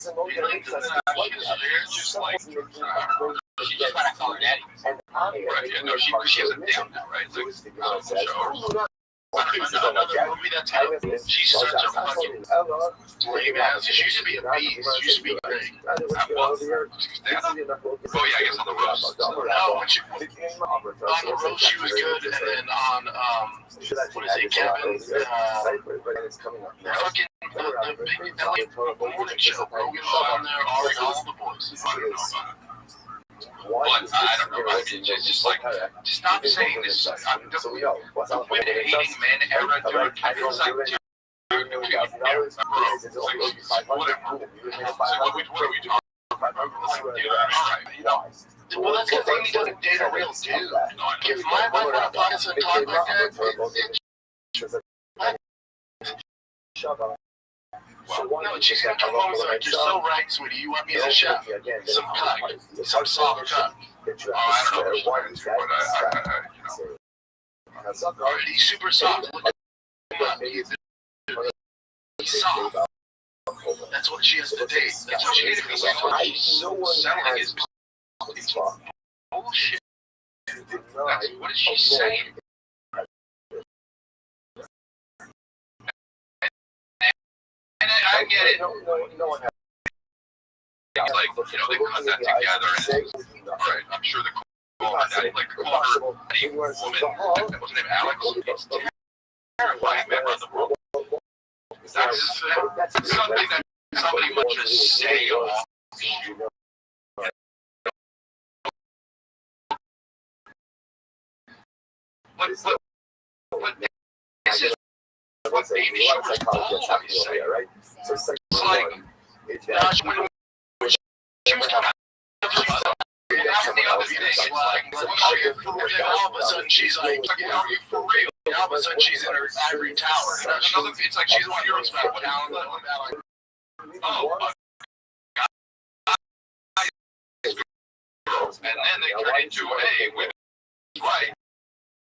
just like she just got to call her daddy. Right, yeah, no, she has a down now, right? Like, another movie that's out. She's such a fucking lame ass. She used to be a beast. She used to be great. Oh yeah, I guess on the roast. No, on the roast she was good, and then on what is it, Kevin? Fucking the big morning show. Rogan was on there, all the boys. I don't know about it. What? I don't know. It's just like, just stop saying this. I'm just women hating men era, dude. It's like, whatever. What are we talking about? Alright, you know. Well, that's because Amy doesn't date a real dude. If my wife went up on us and talked like that, no, she's gonna come home and say, you're so right, sweetie. You want me as a chef? Some cut, some soft cut. Oh, I don't know what it is, but he's super soft. Look at him. He's soft. That's what she has to date. That's what she needs to be selling his bullshit. What is she saying? And I get it. It's like, you know, they cut that together. And, right, I'm sure the woman, like the woman, what's her name, Alex? It's terrifying member of the world. That's something that somebody would just say off. But this is what baby showers always say, right? So it's like, when she was coming out, after the other thing, like, all of a sudden she's like, are you for real? And all of a sudden she's in her ivory tower. Another, it's like she's on your spot. And then they turn into a women's right.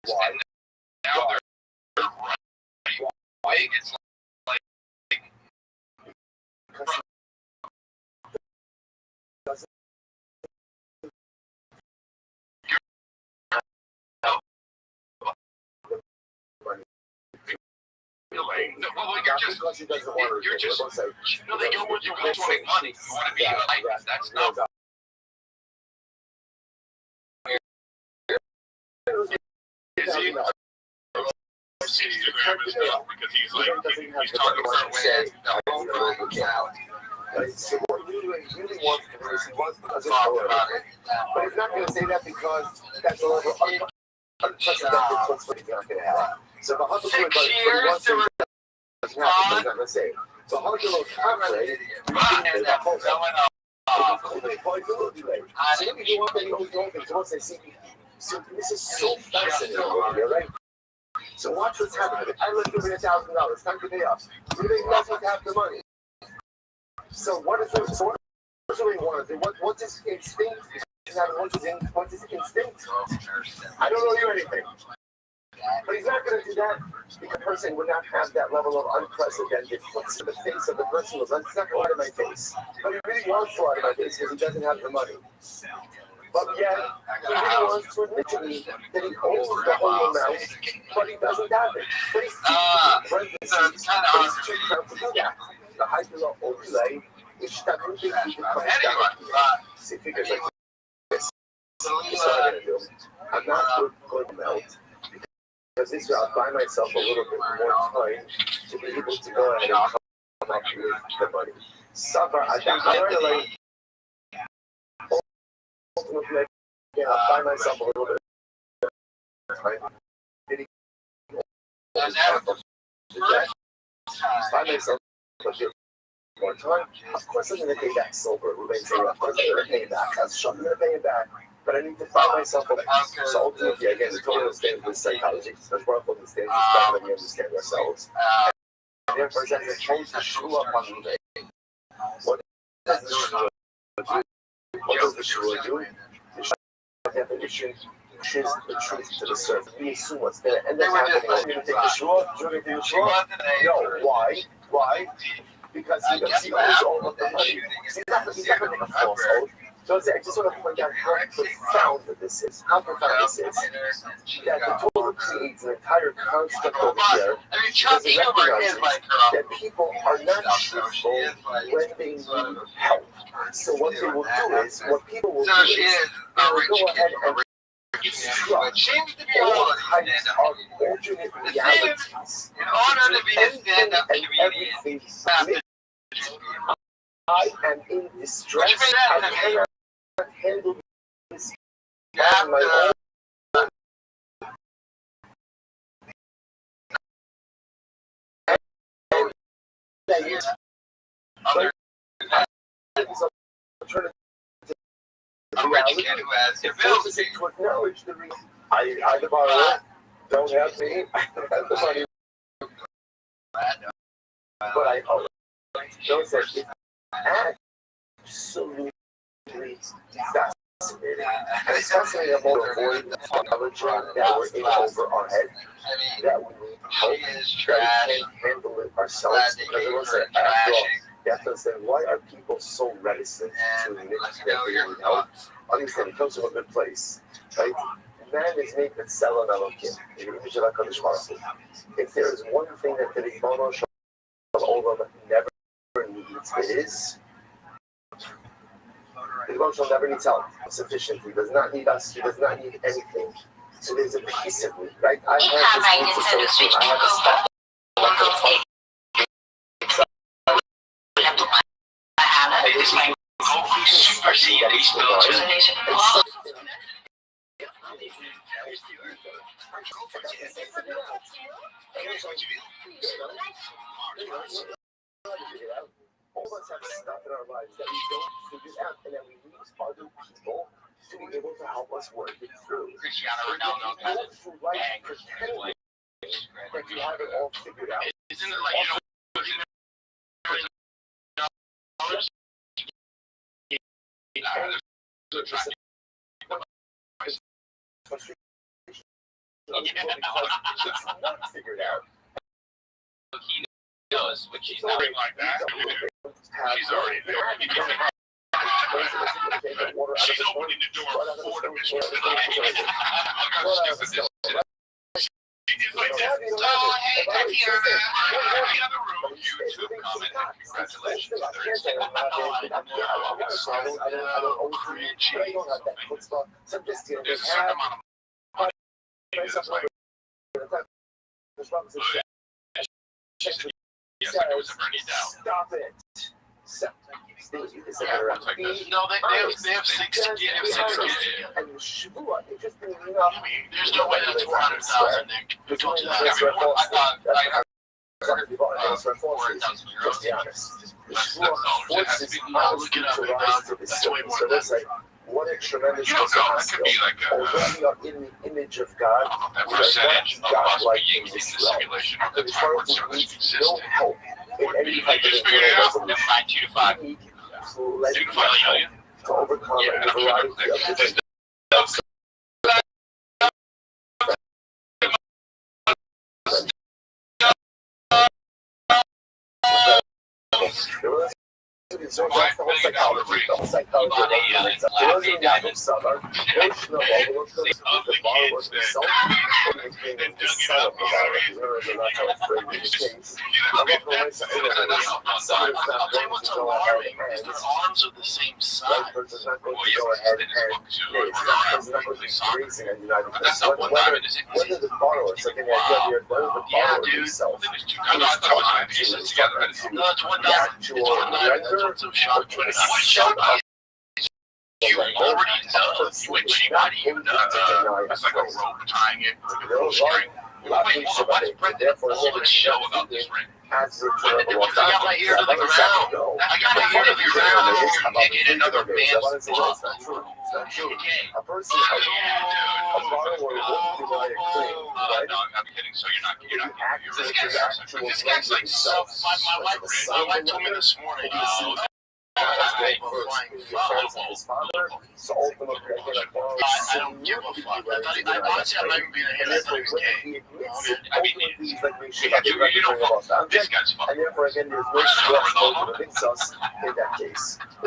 And now they're right. It's like no, well, you're just, no, they don't want you to make money. You want to be like, that's not. Is he? Instagram and stuff because he's like, he's talking about So what he really wants to do is he wants because it's hard. But he's not going to say that because that's a level of unprecedented plus what he's not going to have. So the hustle is what he wants to do. He's not going to say it. So hustle is calculated. So this is so fascinating over here, right? So watch what's happening. I left over $1,000. Time to pay off. Really doesn't have the money. So what is it? So what does he want to do? What's his instinct? What's his instinct? I don't know you anything. But he's not going to do that because the person would not have that level of unprecedented flicks to the face of the person who's like, it's not going out of my face. But he really wants to out of my face because he doesn't have the money. But yet, he really wants to admit to me that he owns the whole amount, but he doesn't have it. But he's too proud to do that. The height of the overlay is that moving see figures like this. So I'm going to do. I'm not going to melt because this way I'll buy myself a little bit more time to be able to go ahead and come up with the money. Suffer at the higher ultimately, I'll buy myself a little bit of time. Buy myself a bit more time. Of course, I'm going to pay back silver. We're going to say, of course, I'm going to pay it back. I'm sure I'm going to pay it back. But I need to buy myself a bit. So ultimately, again, it totally understands with psychology. Because we're all understands this better than we understand ourselves. And therefore, it's actually chose to show up on the day. What does the shua do? What does the shua do? The definition pushes the truth to the surface. We assume what's going to end up happening. You're going to take the shua? You're going to do the shua? No. Why? because he owes all of the money. He's not going to make a false oath. So I just want to point out how profound this is. How profound this is. That the Torah creates an entire construct over here. That people are not truthful when they need help. So what they will do is, what people will do is, they will go ahead and all kinds of alternate realities. In order to be a stand-up comedian, I am in distress. I cannot handle this on my own. To acknowledge the reason I the borrower don't have me. I don't have the money, but I owe it. Those that it's absolutely fascinating. And it's fascinating about avoiding the knowledge that we're in over our head, that we need help, that we can't handle it ourselves. Because it was after all, you have to understand, why are people so reticent to admit that they need help? Understand, it comes from a good place, right? Man is made with Selah Elokim, in the image of HaKadosh Baruch Hu. If there is one thing that the Ribono Shel Olam never needs, it is the Ribono Shel never needs help sufficiently. He does not need us. He does not need anything. So there's a piece of me, right? I have this need to I have a step. All of us have stuff in our lives that we don't figure out, and then we need other people to be able to help us work it through. Don't through life pretending that you have it all figured out. Isn't it like, It's not figured out. he knows, but she's not like that. She's already there. She's opening the door for the mission. She's like that. Oh, hey, Tatiana. In the other room, YouTube comment and congratulations. There's a certain amount of money that's like, yes, like it was a Bernie Dow. Stop it. No, they have 6 gigs. And Shavua, it just didn't mean I mean, there's no way that's 400,000, Nick. Who told you that? I heard €400,000. Just be honest. That's dollars. It has to be. I'll look it up. That's way more than that. What a tremendous You don't know. That could be like a. we are in the image of God. That percentage of us being in the simulation of the time where service existed would be like just figured it out. 2 to 5. 2 to 5 million. To overcome a variety of different So that's the whole psychology. The whole psychology of the diamonds are the notion of overlook the borrower himself and the setup of it. They're not how it's framed in the case. I'm not going to say that someone's not going to go ahead and their arms are the same size. that person's not going to go ahead and that person's not going to be grazing on United States. Whether the borrower, so can whether the borrower himself I thought it was 5 pieces together. No, it's one diamond. It's one diamond. That's what's so shocking. You already know. Why do you know? It's like a rope tying it with a little string. Wait, hold on. Why does Brendan always show about this ring? as the I got my ear to the ground. I got my ear to the ground. You're digging another man's blood. A person, a borrower wouldn't deny a claim, right? No, I'm kidding. So you're not. This guy's like so. My wife told me this morning. flying friends of his father. So ultimately, I get a borrow. I don't give a fuck. Honestly, I'm not even being a hit. I thought he was gay. I mean, he's like, we should you don't fuck. This guy's fucking. and therefore, again, there's no stress over the us in that case. I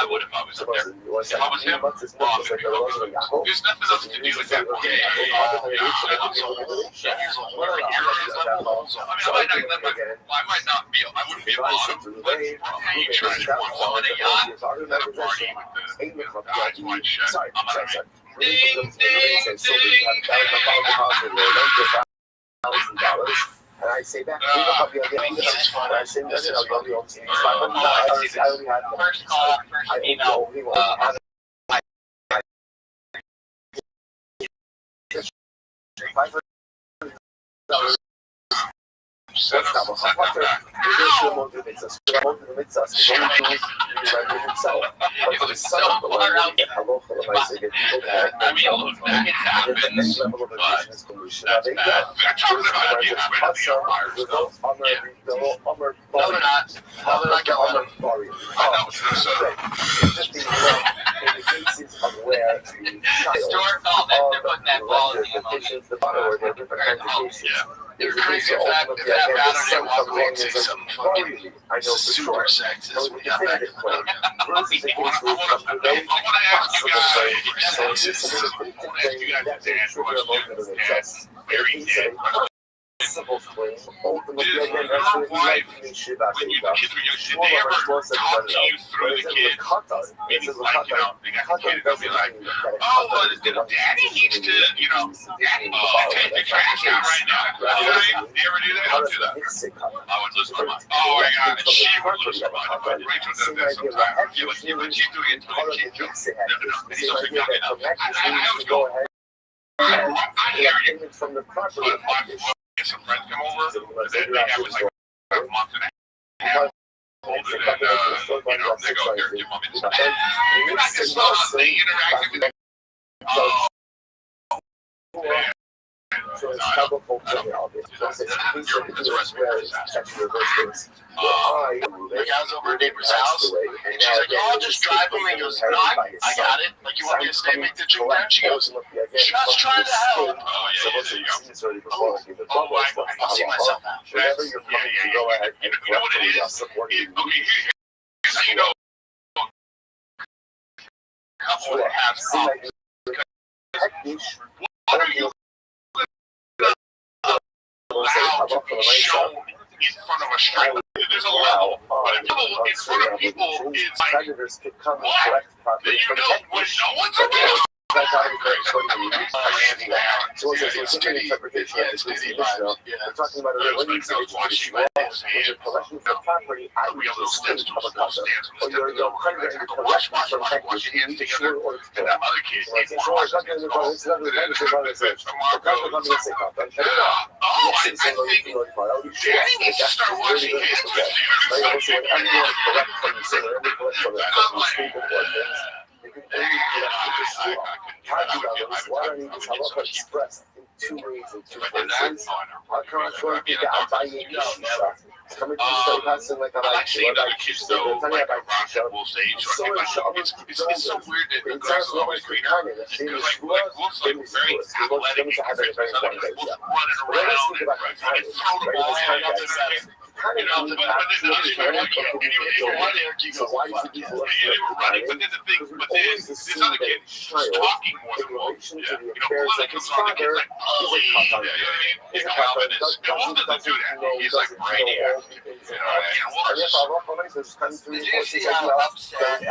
would if I was up there. If I was him, there's nothing else to do at that point. I might not be, I wouldn't be bottom, but you try to work on a yacht, at a party with the eyes wide shut. I'm not right. Ding, ding, ding. And I say back, first call, first email. They're crazy fact that Saturday walk along to some fucking super sexist. We got back to the I want to ask you guys simple claim. Ultimately, when you the kids were young, did they ever talk to you through the kids? Meaning, like, you know, they got the kid and they'll be like, oh, well, daddy needs to, you know, daddy needs to take the trash out right now. Right? You ever do that? I would do that. I would lose my mind. Oh my God, and she would lose her mind. But Rachel does that sometimes. Yeah, but she's doing it to the kid. No. And he's also young enough. I always go, I hear you. But get some friends come over, and then I was like a month and a half older than, you know, they go, here, your mommy just, and I just saw they interacted with oh, man. You guys over at neighbor's house, and she's like, oh, I'll just drive him. And he goes, no, I got it. Like, you want me to stay and make the drink there? She goes, just trying to help. Oh, yeah, there you go. Oh, I see myself now. Yeah. You know what it is? Okay, here's how you know. Couple that have problems. What are you allowed to be shown in front of a stranger? There's a level, but in front of people, it's like, what? Then you know when no one's around. We're talking about a religion situation where your collection of property out of the state of a custom, or your creditor and collection from equity to be sure or to kill. It's not going to go, it's not going to go, it's not going to go, oh, I think Danny needs to start watching his expressed in two ways and two places. Coming to the passing like I like seeing other kids though, like a Rothschild will say, it's so weird that the grass is always greener, because like Wolf's like very athletic, he's running around, and throw the ball out to the you know, but then the other guy, so why do you they were running, but then the thing, but this other kid was talking more than Wolf. Yeah. You know, Wolf comes on, the kid's like, oh, yeah, you know, Alvin is, Wolf doesn't do that. He's like brainiac. You know, Wolf is did you see how upset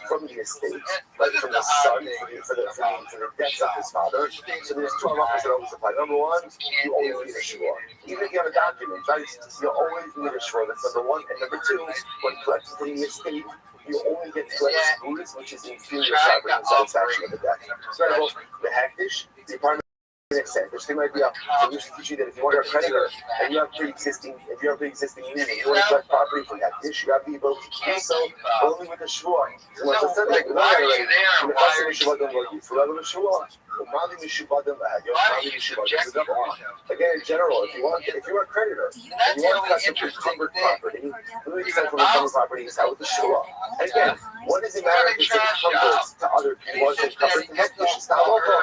from the estate, like from the son, for the deaths of his father? So there's 12 offers that always apply. Number one, you always need a shore. Even if you have a document, right? You always need a shore. That's number one. And number two, when collecting from the estate, you only get to collect booze, which is inferior property and satisfaction of the debt. So the hagdish, the apartment. Which might be a solution to you that if you want a creditor and you have pre-existing, if you have pre-existing lien, you want to collect property from that dish, you have the ability to do so only with a shore. So why are you there? Why are you there? Again, in general, if you are a creditor, and you want to cut some encumbered property, the only extent from encumbered property is out with the shua. And again, what does it matter if it's encumbered to other people? It's encumbered to Hektish. It's not local.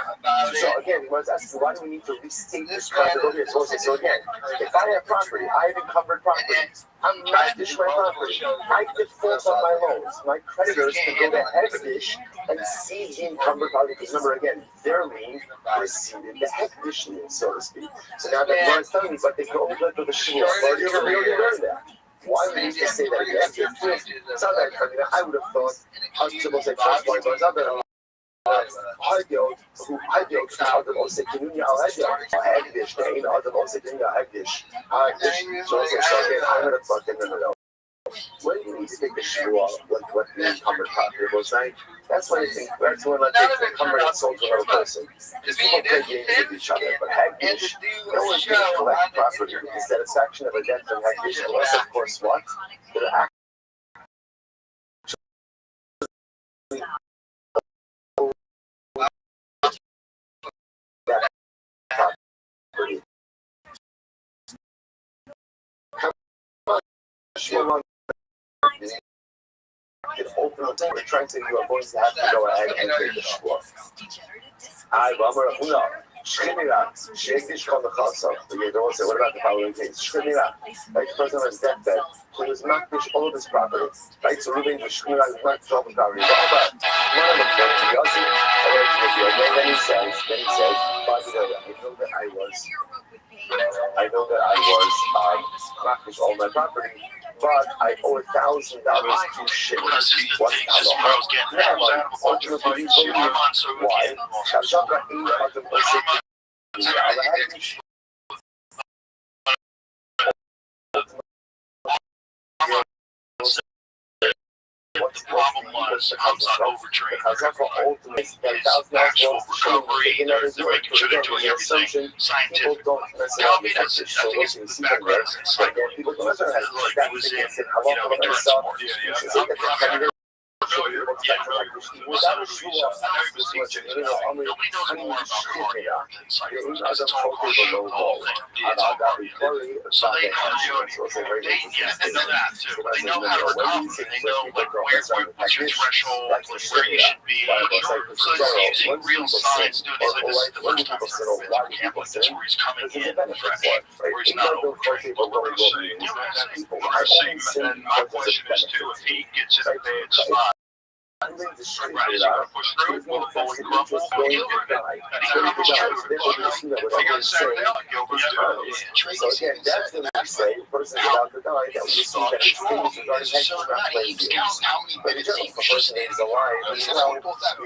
So again, he wants to ask you, why do we need to restate this contract over here? So again, if I have property, I have encumbered property. I'm not dish my property. I default on my loans. My creditors can go to Hektish and seize the encumbered property. Because remember, again, their lien preceded the Hektish lien, so to speak. So now that Gemara is telling me, but they can only go to the shul. We already learned that. Why would you just say that again? It's not that. I mean, I would have thought, I was supposed to say first point, but it's not that. هديك هذا موسى كنوني أو هديش نعين هذا موسى كنوني هديش جوزي شاكين عمر الطاقة منه. When you need to take the shoe off, what the encumbered property was like, that's when you think, that's when I take the encumbered and sold to another person. Because people play games with each other, but hagdish, no one's going to collect property. The satisfaction of a debt from hagdish, unless of course what? They're actually we're trying to, you are going to have to go ahead and take the shua. What about the following case? Shemira, right? The person on his deathbed, he was makdish all of his property, right? So Ruben was Shemira, he was makdish all of his property. But one of them came to Yossi, and then he says, by the way, I know that I was makdish all my property. But I owe $1,000 to shit. What's the problem was Hamzat overtrained. Actual recovery, they're making sure they're doing everything scientific. Calvi does it, I think it's in the background, it's like, he was in, endurance sports. Nobody knows more about cardio than cycling. It's all the whole thing. It's all cardio. So they know that too. They know how to recover. They know what's your threshold, where you should be. So it's using real science. This is the first time he's ever been to a camp like this where he's coming in fresh, where he's not overtrained. But we're seeing, and my question is too, if he gets in a bad spot, right, is he going to push through? Will the bowling crumble? He'll get it. And he crumbles through. Figure this out. So again, that's when we say the person is about to die, that we see that extremes regarding health not playing games. But in general, if a person is alive, we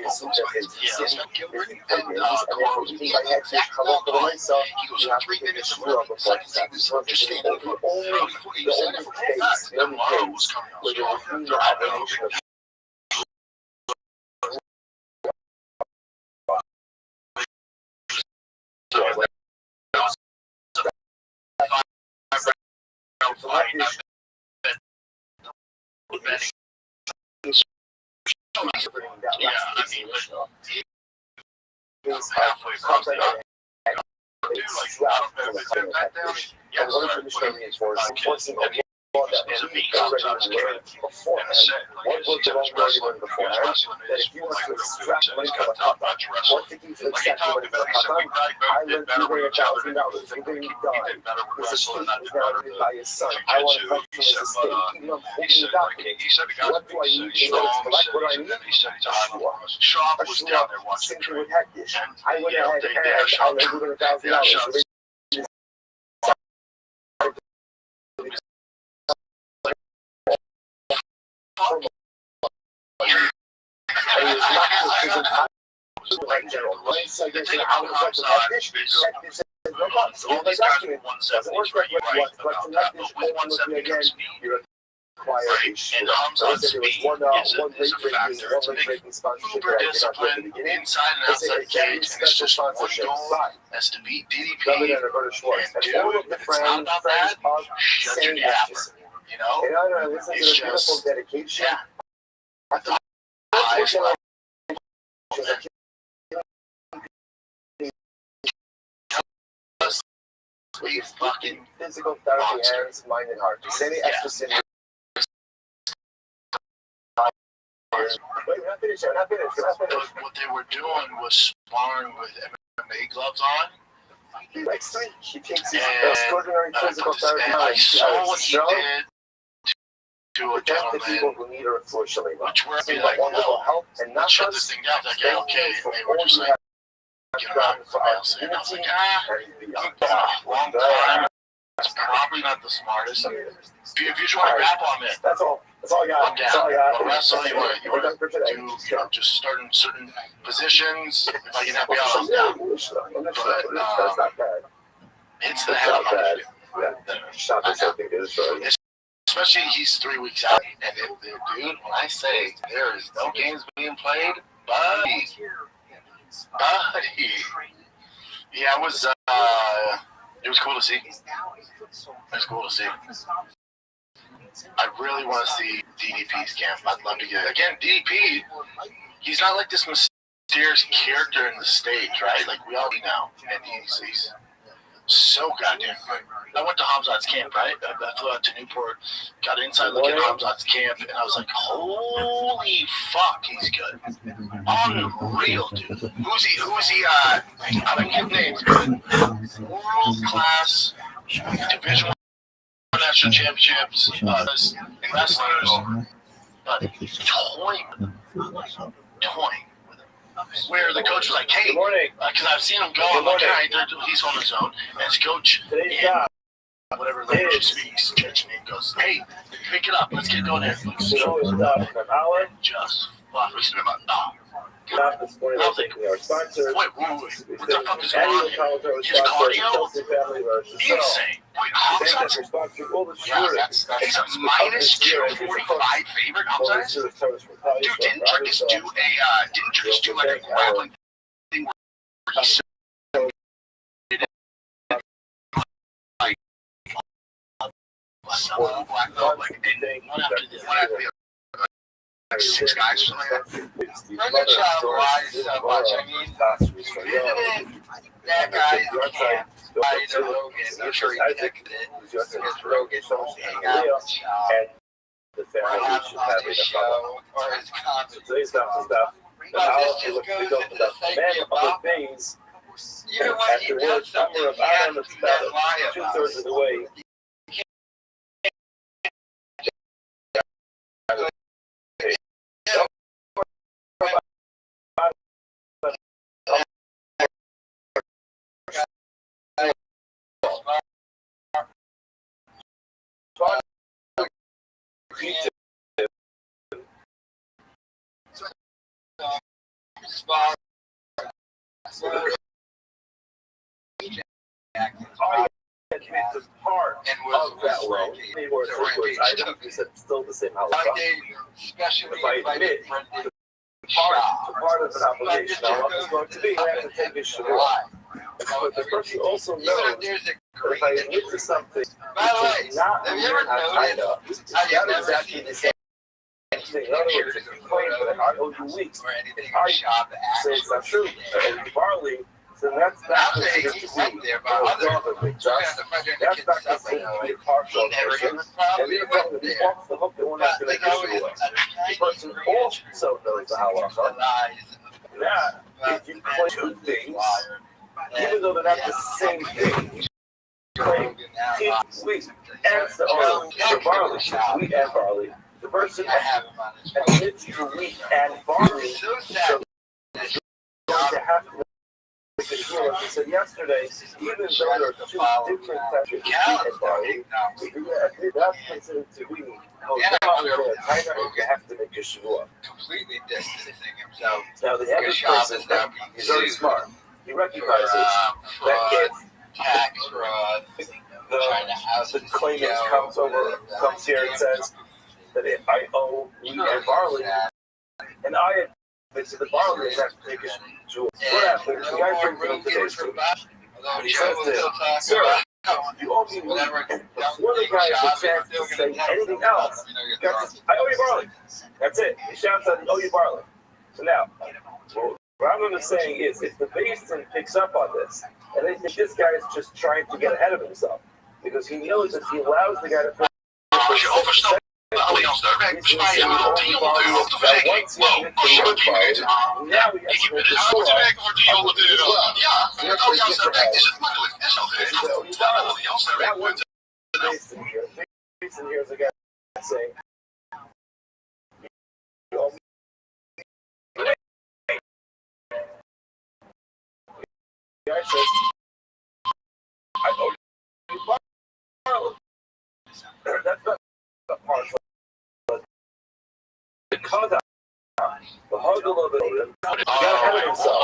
assume that his sin is play games, and therefore eating by hectic, come up with a nice song, you have to take the screw up before it's not. The only case where you're within the obligation of halfway across the is a meat comes out as carrot and said, what was the wrong wrestling beforehand? That if you want to extract money from a top notch wrestler, like he talked about, he said we probably did better with each other than we think he did better with wrestling, not did better with jiu-jitsu. He said, but he said the guys are big, strong, and then he said he's a high level wrestler. Shaw was down there watching the training, and they dash out shots. All these guys with 170s, right? You're right about that. But with 170 comes speed. Right? And Hamzat's speed is a factor. It's a big uber discipline inside and outside the cage. And it's just one goal. That's to beat DDP. And dude, if it's not about that, shut your yapper. You know? It's just, yeah. We fucking physical therapy, hands, mind, and heart. Any extra sin. Wait, we're not finished. But what they were doing was sparring with MMA gloves on. He likes to. He takes his extraordinary physical therapy. I saw what he did to a gentleman, people who need her unfortunately. which were like, no, help and not shut this thing down. That guy, okay, and they were just like, get around for else. And I was like, long time. That's probably not the smartest. If you just want to grab on it, that's all I got. I'm down. The rest of you want to do, just start in certain positions. If I can help you out, I'm down. That's not bad. It's the hell out of Yeah. Especially he's 3 weeks out, and dude, when I say there is no games being played, buddy, yeah, it was cool to see. It was cool to see. I really want to see DDP's camp. I'd love to get it. Again, DDP, he's not like this mysterious character in the States, right? Like we all know, and he's so goddamn good. I went to Hamzat's camp, right? I flew out to Newport, got inside looking at Hamzat's camp, and I was like, holy fuck, he's good. Unreal, dude. Who's he, I don't give names, but world-class Division I national championships, and wrestlers, but toying. Where the coach was like, hey, because I've seen him go, I'm like, all right, he's on his own. And his coach, whatever language he speaks, church name goes, hey, pick it up, let's get going there. Just fuck, we said about, I was like, wait, what the fuck is going on here? His cardio? Insane. Wait, Hamzat's? Yeah, that's a minus 245 favorite, Hamzat? Dude, didn't Drickus do like a grappling thing where he black belt, like, one after the other. Like 6 guys or something like that. Rothschild lies so much. I mean, that guy is the camp. Rogan, I'm sure he texted it because Rogan won't hang out with Shaw or have him on his show or his comments. But this just goes into the psyche of Bob. Even when he does something, he has to then lie about it. Part of that role. Still the same house. Especially part of an obligation. Now, it's going to be, I have to take this shit off. But the person also knows that if I admit to something, by the way, have you ever noticed how you've never seen the same pictures of photos I owe you weeks. or anything in the shop that Say it's not true. Barley. So that's he's right there, but other that's not considered to be partial. He probably went there. Off the hook, they won't have to make the person also knows the halacha. That if you claim 2 things, even though they're not the same thing, claim wheat and barley, wheat and barley. The person admits to wheat and barley, so going to have to. Like I said yesterday, even though there are 2 different types of wheat and barley, that's considered to wheat. You have to make a shivua. Completely distancing himself. Now the other person, he's very smart. He recognizes that if tax fraud, the claimant comes here and says that if I owe wheat and barley, and I admit to the barley, I have to take a shivua. What happens? The guy brings it up to today's food. And he says this, sir, you owe me wheat. And before the guy has a chance to say anything else, the guy says, I owe you barley. That's it. He shouts out, I owe you barley. So now, What I'm saying is, if the Basin picks up on this, and they think this guy is just trying to get ahead of himself, because he knows if he allows the guy to play. Als je overstapt de Allianz Direct, bespaar je gemiddeld €300 op de verrekening. Wow, kost je maar 10 minuten. Ik heb het uit te werken voor €300. Ja, met Allianz Direct is het makkelijk en snel geregeld. Ga naar allianzdirect.nl. Basin here is a guy saying, guy says, I owe you borrow. That's not a partial. Because the hug a little bit, got ahead of himself.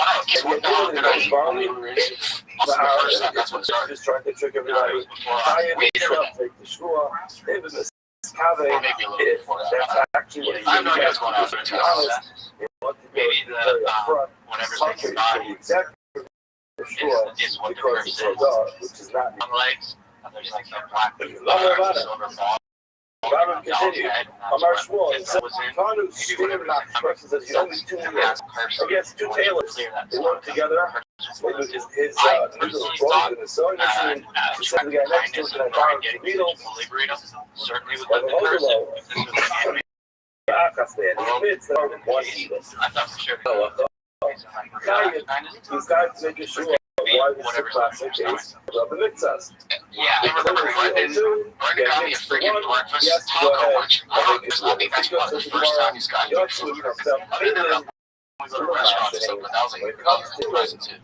Just trying to trick everybody. Take the screw off. That's actually what I'm not what's going on there. Maybe the whatever's the exact is what the curse is. which is not Legs, and there's like a black silver ball. Robert continued. Amar Shmuel and said, Kanu stared at the person says he's only 2 years against 2 tailors. They work together. His noodle was broken in the sewing machine. He said to the guy next to him, can I borrow the needles? Certainly would let the cursive. He admits that only 1 needle. I thought for sure. These guys making sure why this is a classic case of the mitzvahs. Yeah, I remember Brendan got me a freaking breakfast taco lunch. I think that's one of the first time he's got me food. I've been there we go to restaurants and stuff, but that was like a present too.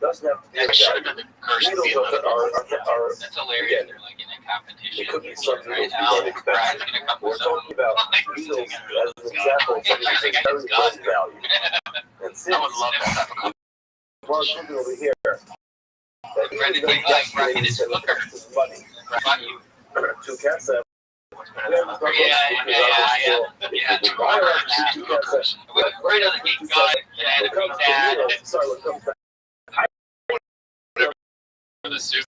I should have done the curse of being that's hilarious. They're like in a competition. It could be something right that now. we don't expect. We're talking about needles as an example of something that's very low value. And since I would love to have a competition. we're looking over here, that Brendan, even you like though bracket is hooker. money to Kessa, Yeah. Right on the gate, God, yeah, for the soup.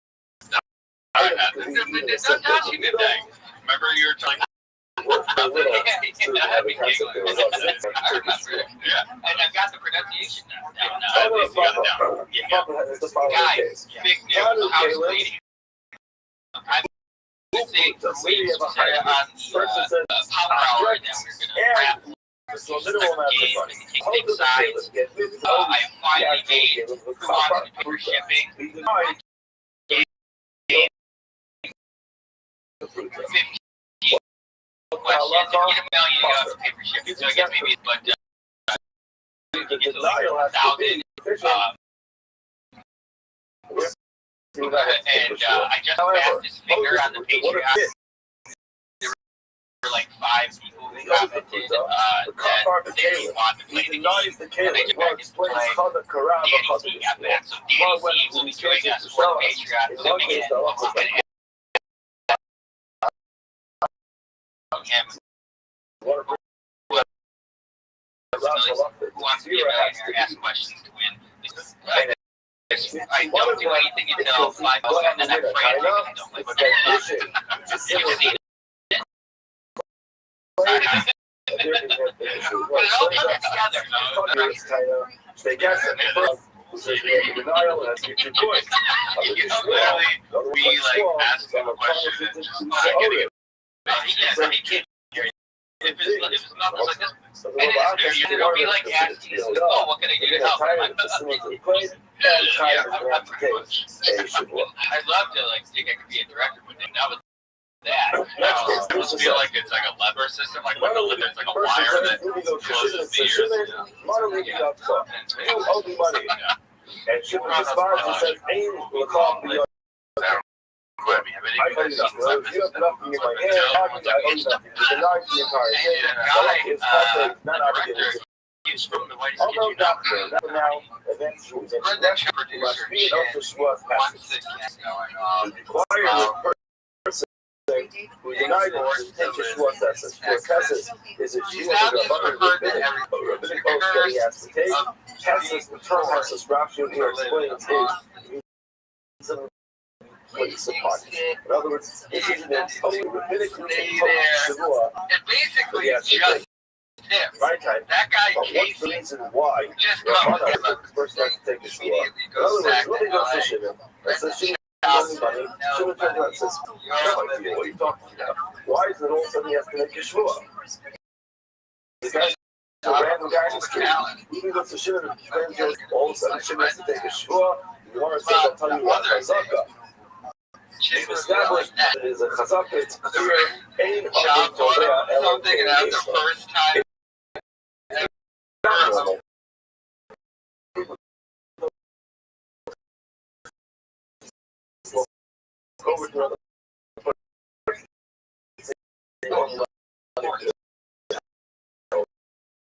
Don't touch you today. Remember you were telling I remember. Yeah. And I've got the pronunciation down now. At least you got it down. Guys, big news, house lady. I'm saying for weeks on the power hour that we're going to wrap so minimal amount of money. big size. I finally made coupons for shipping. 15 questions. If you get a million, you have to pay for shipping. So I guess maybe, but you get to like 1,000. And I just passed this finger on the Patreon. There were like 5 people who commented that they want to play the game. And I just back to play. Danny C got back. So Danny C will be joining us for the Patreon. So again, him. Who wants to be a millionaire, ask questions to win. I don't do anything until 5 o'clock, and then I'm frantic and I don't play with it. But it all comes together. They guess it. Says we have denial and that's your choice. We like ask him a question and if it's not like this, and it's it'll be like asking, oh, what can I do to help? I'd love to like think I could be a director, but then that was that. I almost feel like it's like a lever system, like when it's like a wire that closes the ears. You owe me money. And Shipper responds and says, "Hey, we'll call me." I owe you nothing. You have nothing in my hand. I owe you nothing. The large the entire thing. It's not obligated. Although doctor, now events rules and must be also Schwartz passes. Required person who denied it to Schwartz passes is a Jew of rabbinic oath that he has to take. Passes the term passes Rothschild here explains his place upon it. In other words, this is an totally rabbinic Shavua. And basically, just tips. My time. That guy But what's the Casey reason why just your comes mother to him. first has to take a shua? Immediately In other goes words, back when he to goes to LA. Shimon, and says Shimon has money, Shimon turns around and says, no idea what are you talking about. Why is it all of a sudden he has to make a shua? The guy's a random guy in the street. Even goes to Shimon and claims all of a sudden Shimon has to take a shua. You want to say, I'll tell you what, chazaka. We've established that it is a chazaka, it's clear, ain't something and that's the first time. Over to another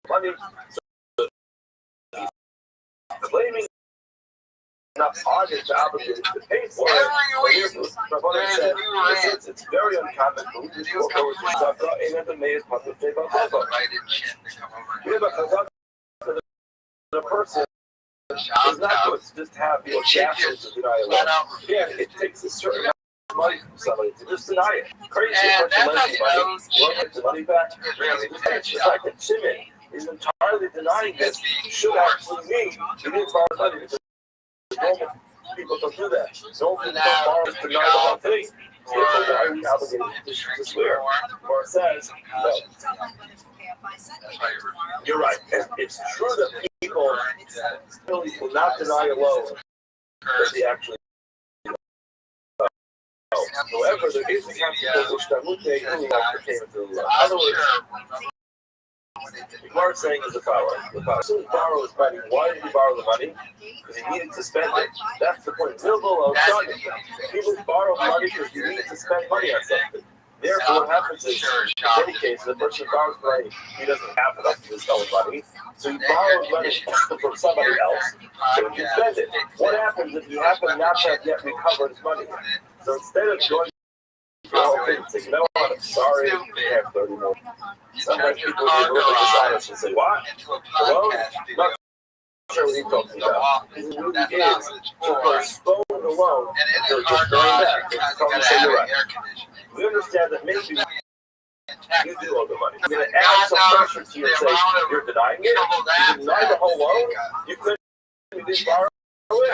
money, claiming not obligated to pay for it. It's very uncommon for people to go over to Chazaka and the mayor's public to the person is not going to just have your actions to deny it. Yeah, it takes a certain amount of money from somebody to just deny it. Crazy person lends money, won't get the money back. It's the fact that Shimon is entirely denying this should actually mean he didn't borrow money because normal people don't do that. Normal people don't borrow to deny the whole thing. Therefore, why are we obligated to swear? Or it says, no. You're right. It's true that people really will not deny a loan that they actually know. However, there is a concept of shtamute who came into the loan. In other words, what Mark's saying is the following. As soon as borrow his money, why did he borrow the money? Because he needed to spend it. That's the point. People borrow money because he needs to spend money on something. Therefore, what happens is, in any case, the person borrows money, he doesn't have enough of his own money, so he borrows money from somebody else, so he can spend it. What happens if he happens not to have yet recovered his money? So instead of going through the whole thing, say, you know what, I'm sorry, I have 30 more. Sometimes people will be a little bit dishonest and say, what? Hello? Not sure what he's talking about. His duty is to postpone the loan until it gets going back. And come and say, you're right. We understand that maybe you do owe the money. You're going to add some pressure to you and say, you're denying it? You deny the whole loan? You couldn't, you didn't borrow it?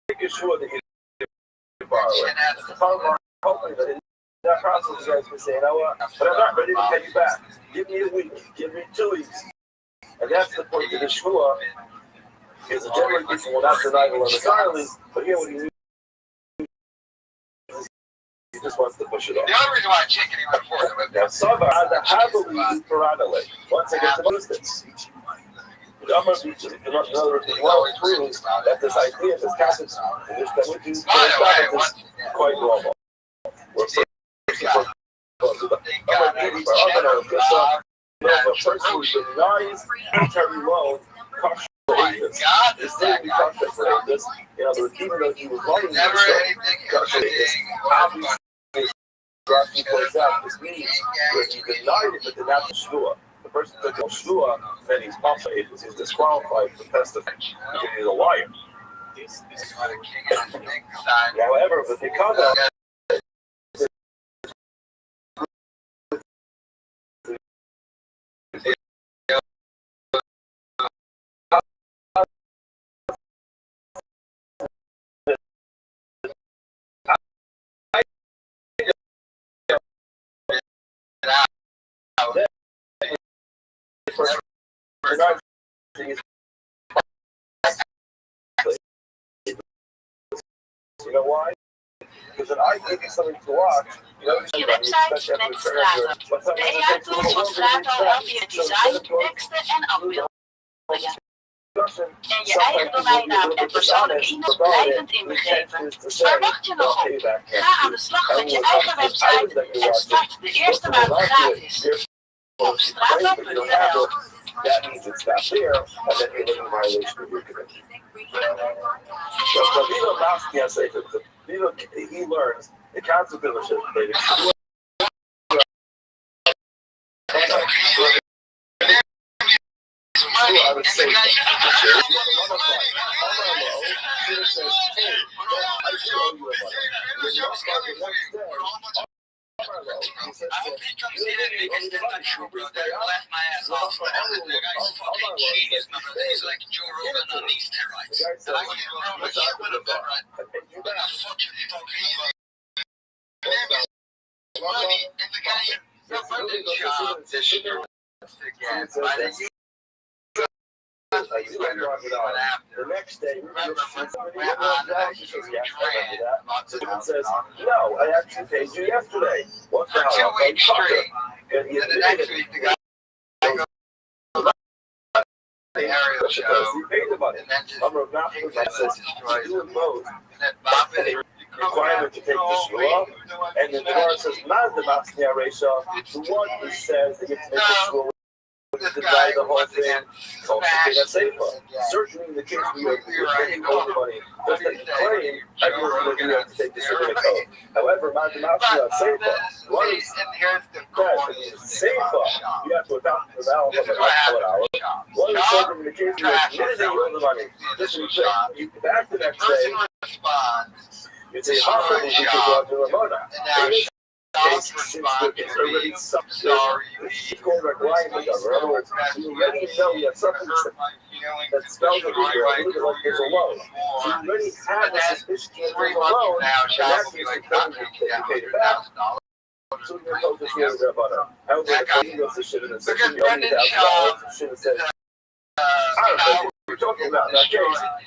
Take sure that you didn't borrow it. If I'm hoping that in that process, you guys can say, you know what, but I'm not ready to pay you back. Give me a week, give me 2 weeks. And that's the point of the shua, is that generally people will not deny the loan entirely, but here what he just wants to push it off. The only reason why I chicken even before it. Now, Sava, the Havali Paranale, once I get to distance. In other words, we want to prove that this idea, this concept, that we do is quite normal. We're the person who denies monetary loan, this thing we talked about this, in other words, even though he was writing this, obviously, he points out this means that he denied it, but did not the shua. The person took no shua, then he's possibly he's disqualified from testifying because he's a liar. However, with the conduct, you know why? Because if I give you something to watch, you know, Je website met straten. De AI-tools van Strato helpen je design, teksten en afbeeldingen. En je eigen domeinnaam en persoonlijke e-mail blijvend inbegrepen. Waar wacht je nog op? Ga aan de slag met je eigen website en start de eerste maand gratis. Op strato.nl. That means it's not there, and then you're in violation of your commitment. He learns the concept of a ship. I would say, he comes in and he gets that Joe Rogan. That laughed my ass off. The guy's fucking genius, my brother. He's like Joe Rogan on these steroids. And I can't remember. He would have been right. What the fuck are you talking about? Money and the guy in the London job this year again. The next day, it says, no, I actually paid you yesterday. What the hell? 2 weeks straight. And the next week, the guy goes the aerial show, he paid the money. and then just I'm not takes it and destroys doing it. both. And then Bob it. Requirement to take the shoe off, and then the Torah says, not the Matznia Reisha, the one who says that you have to make the shoe deny the whole thing, certainly in the case where you're paying all the money, just that you claim, everyone's going to have to take the shoe in the code. However, Matznia Seifa, one is Seifa, you have to adopt the valve of the hour. One is certainly in the case where you're getting all the money, just to check, you back the next day, it's a hospital you can go to Ramona. Since it's already something it's called a blind. In other words, you already know you have something that spells it here, a little bit like there's a loan. So you already have a suspicion that there's a loan, and that means the claim you paid it back. So you're focused on the Ramona. However, the goes to shit in the system, you only $1,000 shit and says, I don't know what you're talking about in that case.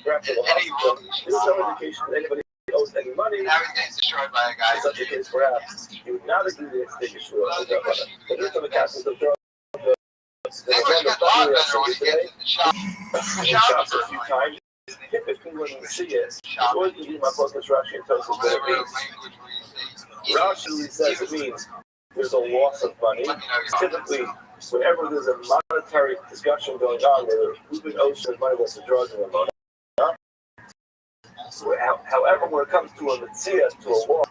Perhaps at the hospital, there's no indication that anybody owes any money. Now he's getting destroyed by a guy. In such a case, perhaps you would not agree to take a shoe off the money. But if the captains of drugs, English gets a lot better when he gets in the shop. shops a few times, typically when you see it, before you read my focus Rashi and tells us what it means. Rashi says it means there's a loss of money. Typically, whenever there's a monetary discussion going on, whether Ruben Ocean money was the drugs and the money. However, when it comes to a mitzvah, to a law,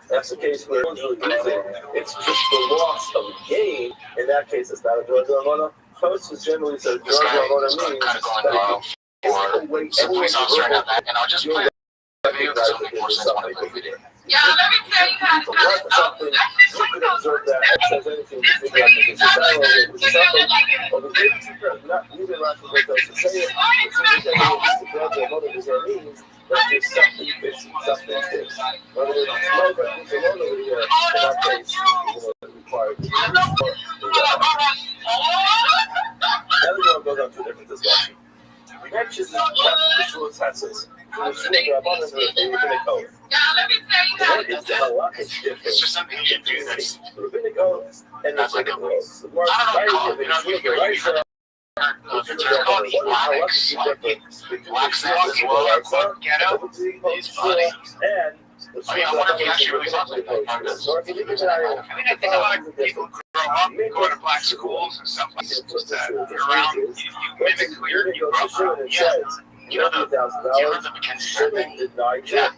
that's the case where it's just the loss of gain. In that case, it's not a drug ramona. Tosfos generally says drug ramona means that it's a police officer and that, and I'll just play the video because it'll make more sense when I play the video. Yeah, let me tell you how to cut it up. something, you can observe that it says anything to figure out if it's a sound or it's something, or the difference, not even rational way to say it, it's usually that it's the drug or mother design means that there's something fishy, something fishy. In other words, it's no that it's alone over here, in that case, it requires everyone goes on to a different discussion. We mentioned the shul taxes. The shul rabbanon are a rabbinic oath. What is the halakhic difference? It's just something you should do that's The rabbinic oath and the rabbinic oath. The more I don't know what exciting you call it. You know, the you heard they're called Islamics, like black snaps as well, ghetto, he's funny. I mean, I wonder if he actually really sounds like that. I mean, I think a lot of people grow up going to black schools and stuff like that. You're around, you mimic who you grow up. Yeah. You know the Mackenzie thing? Yeah.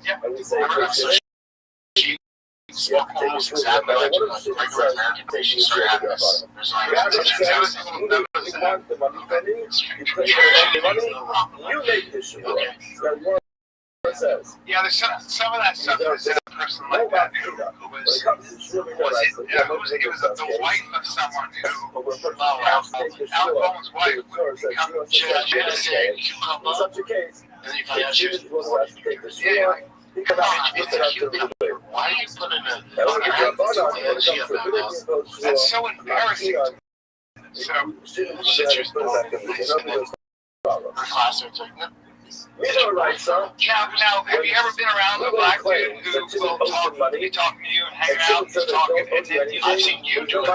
She spoke almost exactly like a regular American thing. She started having this. There's You make this shit. yeah, there's some of that stuff. There's a person like that who was it was the wife of someone who Al Cohen's wife would become judge and say, In such a case, and then you find out she was yeah. it's a cute couple. Why do you put in that's so embarrassing. So shit your classmates like that. Right, son. Now, have you ever been around a black dude who will talk to you and hang out, he's talking, and then I've seen you do it.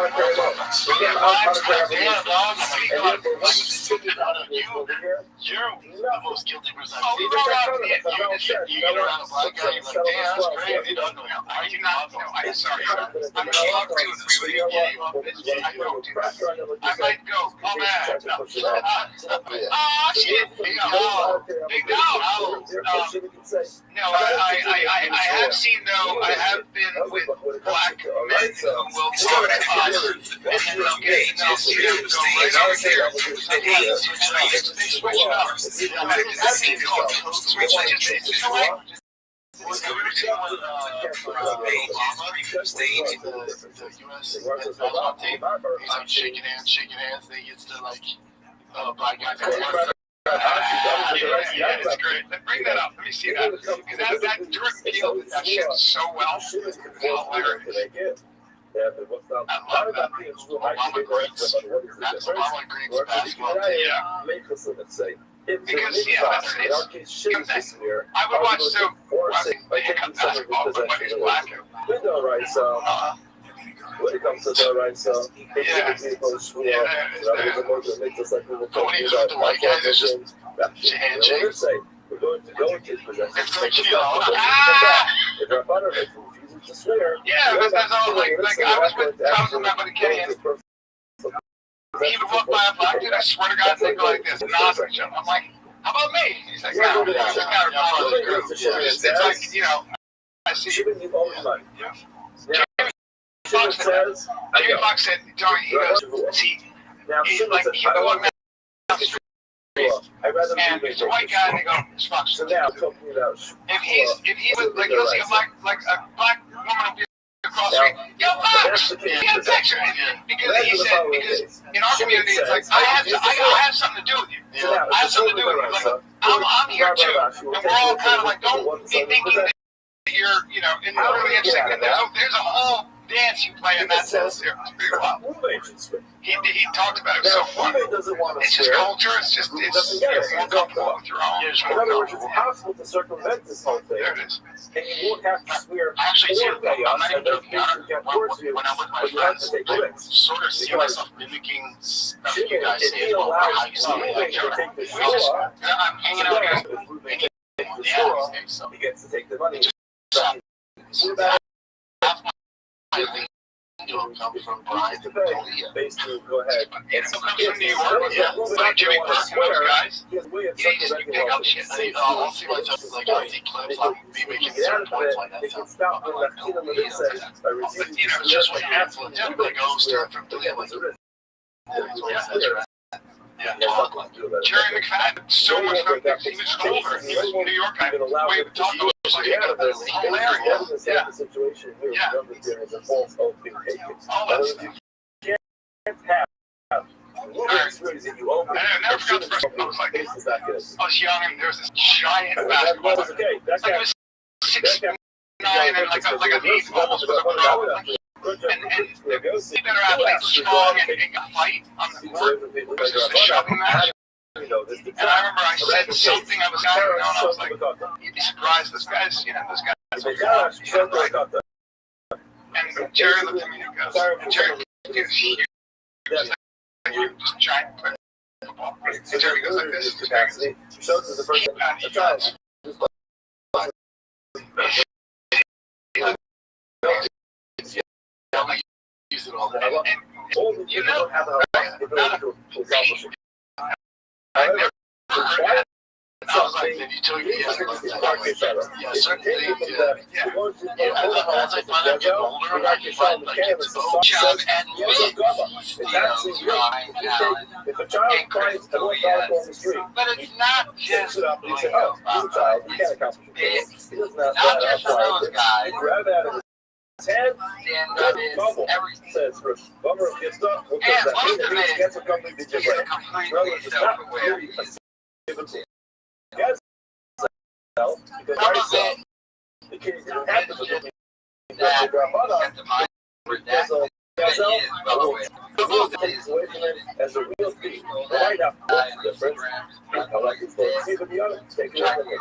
You're the most guilty person I've seen. You get around a black guy, you're like, damn, that's crazy. Are you not? No, I'm sorry. I'm not allowed to agree with you. I don't do that. I might go, oh man. Oh, shit. Big dog. No, I have seen though. I have been with black men who will talk to us, and then they'll get emails to them, go right over here, and hey, switch it up. That means called switch it. You know what? States, the U.S. basketball team. He's like shaking hands. Then he gets to like black guys. Yeah, it's great. Bring that up. Let me see that. Because that Jordan Peele did that shit so well. It's hilarious. I love that. Obama greets. That's Obama greets basketball team. Yeah. Because I would watch basketball, but when he's black. When it comes to the right, so when he's with the white guys, it's just handshake. We're going to go into possession. It's like, you know, if our butter refuses to swear, yeah, but there's all like I was with Kenny, and he would walk by a black dude, I swear to God, they go like this, nod to each other. I'm like, how about me? He's like, no, it's like, you know, I see you. Fox said, Joey, he goes, see, he's like, he going down the street, and it's a white guy, and they go, it's Fox. So now, talking about if he was, like, he'll see a black woman across the street, yo, Fox, get a picture. Because he said, because in our community, it's like, I have something to do with you. I have something to do with you. Like, I'm here too. And we're all kind of like, don't be thinking that you're, you know, in really interesting. And there's a whole dance you play in that sense there. It's pretty wild. He talked about it so fun. It's just culture. It's more comfortable with your own. In other words, it's possible to circumvent this whole thing. There it is. And you won't have to swear Actually, or chaos, and those cases get force you, when I'm with my but you have to friends, take I risks. sort of see myself mimicking stuff you guys If say he about allows how you see me. Like, to take the shoe I'm off, hanging out here. if we make the shoe Yeah, off, so he gets to take the money. Comes from Brian to Toledo. Basically, go ahead. It still comes from New York, yeah. Like Jimmy Burke and those guys. He has a way of Yeah, you just pick up shit. I'll see myself as like, I see clips, I'll be making certain points like that. It can stop when the kingdom of insects by But, receiving you know, it's just what happens with him. Like, oh, start from Toledo. Like, yeah, Jerry McFadden, so much fun. He was just over. He was a New York guy. The way he would talk to us was like, hilarious. Yeah. Situation here, Yeah. there is a false hope being taken. All that stuff. You can't have experience that you own. I never forgot the first time I was like, I was young and there was this giant basketball player. Okay, that Like, it guy. was 6'9" and like a knee almost with a pro. And the better athletes were strong and got fight on the court. It was just a shoving match. And I remember I said something, I was kind of, and I was like, you'd be surprised, this guy's, you know, this guy's so fun. And Jerry looked at me and goes, Jerry, he's huge. Just giant football. And Jerry goes like this. Keep out of you guys. Use it all the time. And you know, I never heard that. And I was like, did you tell me? Yeah, certainly. As I find out getting older, I find like it's both job and live. If a child cries to walk out on the street, but it's not just he said, "Oh, he's a child. He can't accomplish it." He doesn't have not just for those guys. Grab out of his head. That is everything. Says, "Bummer gets up. What does that mean? He gets a company to He's completely self-aware. Yes. Because Some of it the kid didn't have to do that grab out at the mind for that. as a real thing. Right up, what's the difference? I like it. See, to be honest, take it out of it.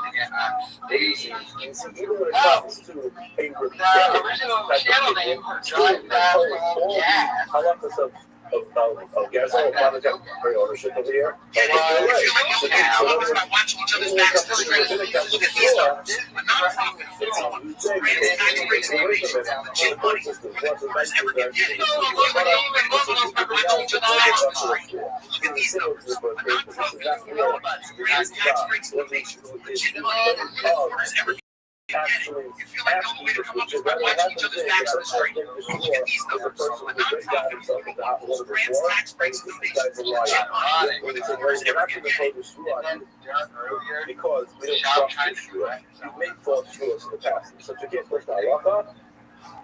Even when it comes to a original channel name for Drive Fast Gas. I love this of gas oil product ownership over here. And I watch each other's backs till the greatest look at these stuff. But not from the actually asking for switches rather than having to say that look at these numbers, but not talking about those grand tax breaks and because we don't trust the screw. You've made false screws in the past. So to get first I walk off,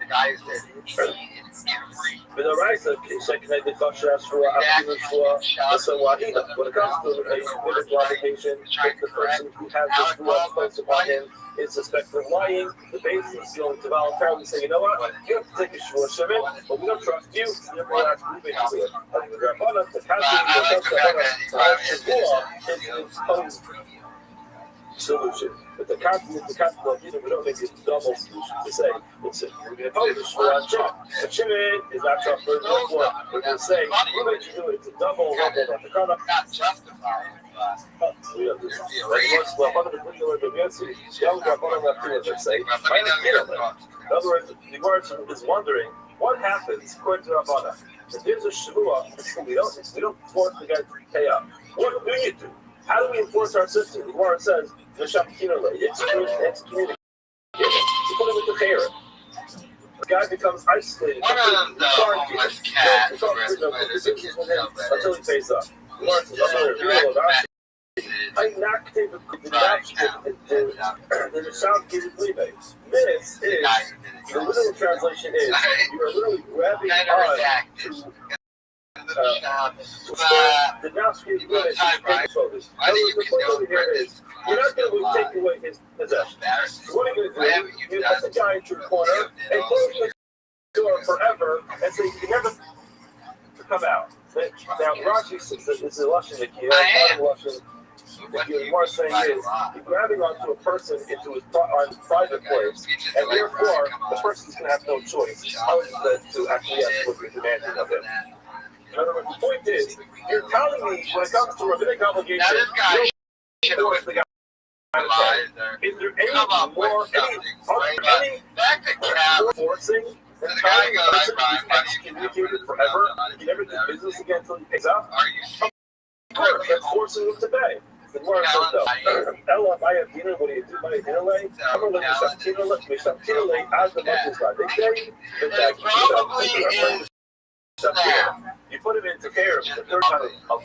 the guy who said it's every. But the right of second the kosher shvua, after shvua, so wahida. When it comes to a medical application, if the person who has the shvua placed upon him is suspected of lying, the basis is going to voluntarily say, you know what, you have to take a shvua shivit, but we don't trust you, so you're going to have to move into it. And the Rabbanah, the solution. But the continent, we don't make it double solution to say, it's a shvua trust. A shivit is not trustworthy, therefore, we're going to say, we're going to do it, it's a double level of the kana. Not justified, but We understand. In other words, the word is wondering what happens according to Rabbanah. If there's a shvua, we don't force the guy to pay up. What do you do? How do we enforce our system? The word says it's communication. You put him with the chayrim. The guy becomes isolated. one of the homeless cats until he pays up. The word says, This is the literal translation is you are literally grabbing on to the Nowski focus. The point over here is you're not going to take away his possession. What are you going to do? You put the guy into the corner and close the door forever and say you can never come out. Now, Rashi says that this is a Lashon what you are saying is you're grabbing onto a person into his private place, and therefore the person's going to have no choice other than to acquiesce what you're demanding of him. In other words, the point is, you're telling me when it comes to rabbinic obligation, you don't force the guy. Is there any more, any forcing? The guy person is excommunicated forever. You never do business again until he pays up. Of course, that's forcing him to pay. The word says though, Ella, I have dinner. What do you do? My dinner late. I'm gonna let dinner late. As the month is right. They say that you put him into care. The third time of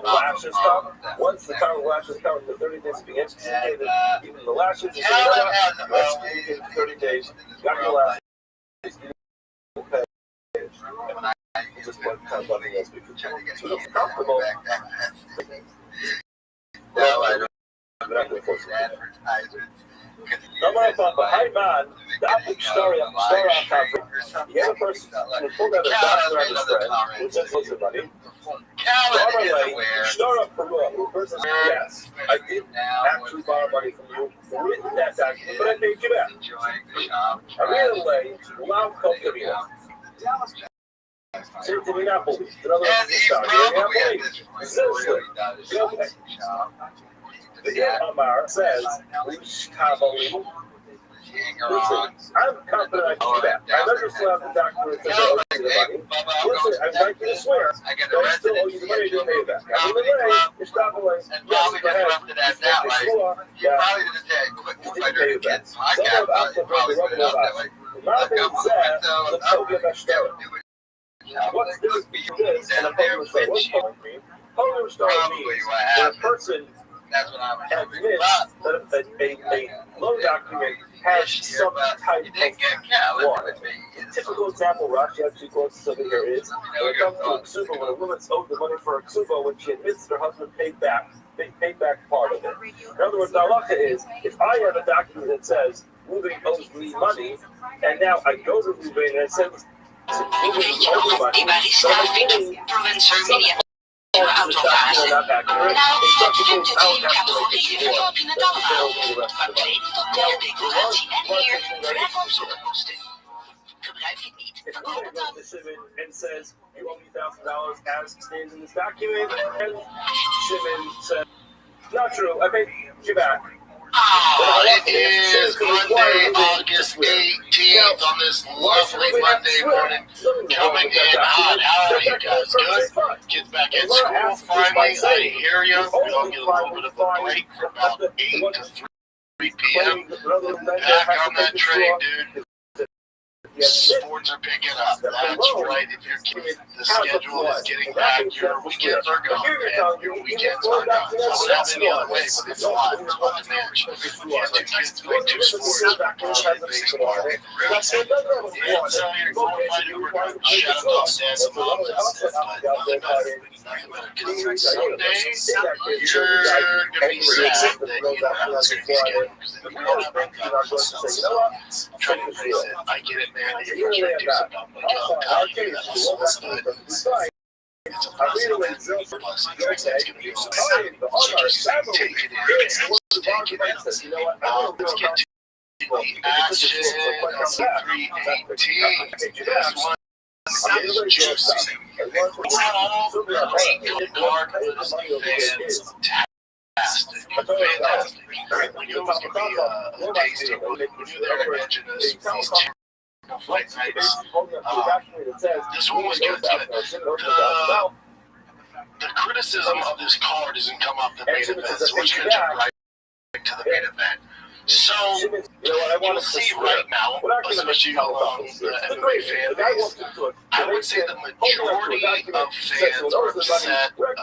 lashes come. Once the time of lashes come, the 30 days being excommunicated. Even the lashes, you say, you excommunicated 30 days. Got your lashes. You just want to kind of letting us be comfortable. No, I don't. I'm not going to force it. Hi, man. The epic story of conference. You have a person who pulled out a doctor on his friend, who says, listen, buddy. Start up for real. Yes, I did actually borrow money from you. Written that document, but I paid you back. I ran away, loud Coca-Cola. Sent to Minneapolis. Another Minneapolis. The Amar says, listen, I'm confident I can do that. I never still have the document that I owe you the money. Listen, I'd like you to swear that I still owe you the money to pay you back. I'm in the way, you're stopping away. Yes, go ahead. You didn't pay you back. Someone out there probably rubbing it off. Marvin said, let's go get that story. What's the difference between this and a public story? What's public mean? Public story means when a person admits that a loan document has some type of law. A typical example, Rashi has two quotes over here is, when it comes to a ksuba, when a woman's owed the money for a ksuba, when she admits that her husband paid back part of it. In other words, the halacha is, if I have a document that says, Ruben owes me money, and now I go to Ruben and it says, Autofase. Nou, het 23 categorieën verkoop je het allemaal. Van kleding tot decoratie en meer, vrij op zonnekosten. Gebruik je het niet, verkoop het dan. And says, you owe me $1,000 as stands in this document, and Shimon said, not true, I paid you back. It is Monday, August 18th on this lovely Monday morning. Coming in hot. How are you guys? Good? Kids back at school finally. I hear you. We're going to get a little bit of a break from about 8 to 3 p.m. Back on that train, dude. Sports are picking up. That's that's right. If your kid, the schedule is getting back, your weekends are gone, man. Your weekends are gone. I would have any other way, but it's a lot. It's hard to manage. You have 2 kids play 2 sports, football and baseball. It's you're glorifying your work. Shout out to all the dads and moms, but nothing better. Nothing better. Because someday you're gonna be sad that you don't have this crazy schedule because then you don't have I'm trying to face it. I get it, man. You're frustrated to do something. Like, oh, God, you do that all the time. It's a blessing. It's a blessing. It's going to be so sad. So just take it in. Just take it in. Let's get to the action of 318. This one is juicy. All the card was fantastic. Fantastic. We knew it was going to be a tasty one. We knew they were edging us these 2 fight nights. This one was good. The criticism of this card doesn't come off the main event, so we're just going to jump right to the main event. So, you'll see right now, especially along the MMA fan base, I would say the majority of fans are upset with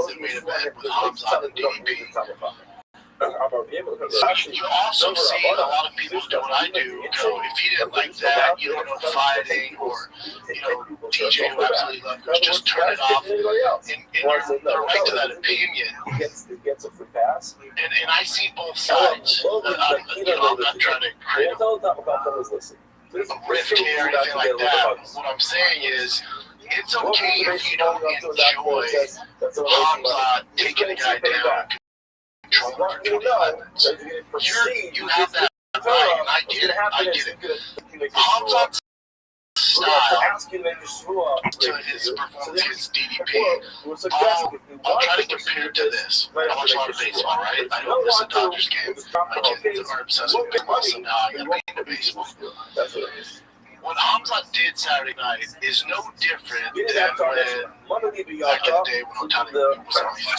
the main event with Hamzat and DDP. You also see a lot of people do what I do. Go, if you didn't like that, you don't know fighting, or TJ who absolutely loved it, just turn it off. And they're right to that opinion. And I see both sides. I'm not trying to create a rift here or anything like that. What I'm saying is, it's okay if you don't enjoy Hamzat taking a guy down. For 25 minutes. You have that right, and I get it. Hamzat's style to his performance against DDP, I'll try to compare it to this. I watch a lot of baseball, right? I don't miss a Dodgers game. My kids are obsessed with baseball, so now I got to be into baseball. What Hamzat did Saturday night is no different than when, back in the day when Otani was on the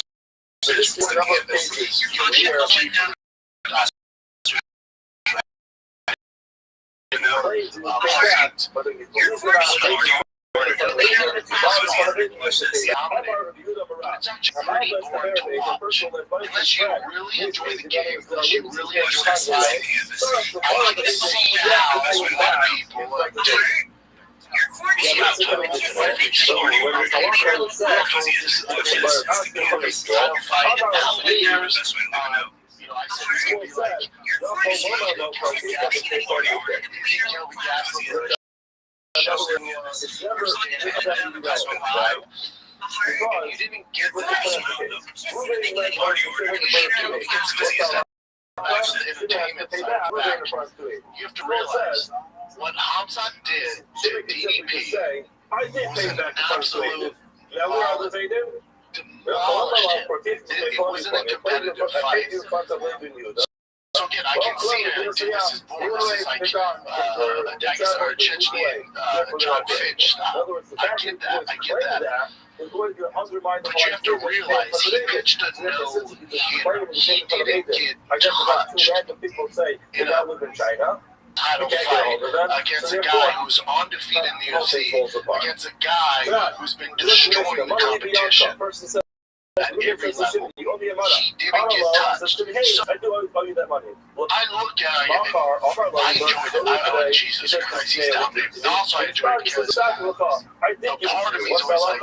it's actually pretty boring to watch. Unless you really enjoy the game, unless you really enjoy the fight, I can see how a lot of people do. I said it's going to be like, you didn't get entertainment side. You have to realize what Hamzat did to DDP was an absolute demolished him. It wasn't a competitive fight. So again, I can see it. This is boring. This is like a Dagestan Chechnyan John Finch style. I get that. But you have to realize he pitched a no-hitter. He didn't get touched in a title fight against a guy who's undefeated in the UFC, against a guy who's been destroying the competition at every level. He didn't get touched. So I look at it and I enjoyed it. I went, Jesus Christ, he's down there. And also I enjoyed it because a part of me is always like,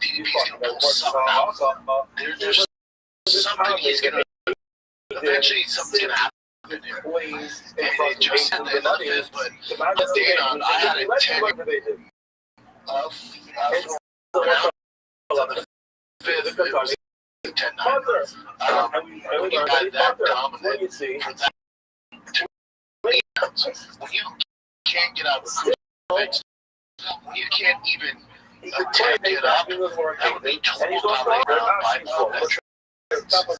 DDP's going to pull something out. There's something he's going to, eventually something's going to happen. And it just at the end of the fifth, but Dana, I had a 10 of 4 rounds on the fifth. It was 10-9. When you got that dominant for that 2 rounds, when you can't get out of the crucifix, when you can't even attempt to get up, that would be total domination by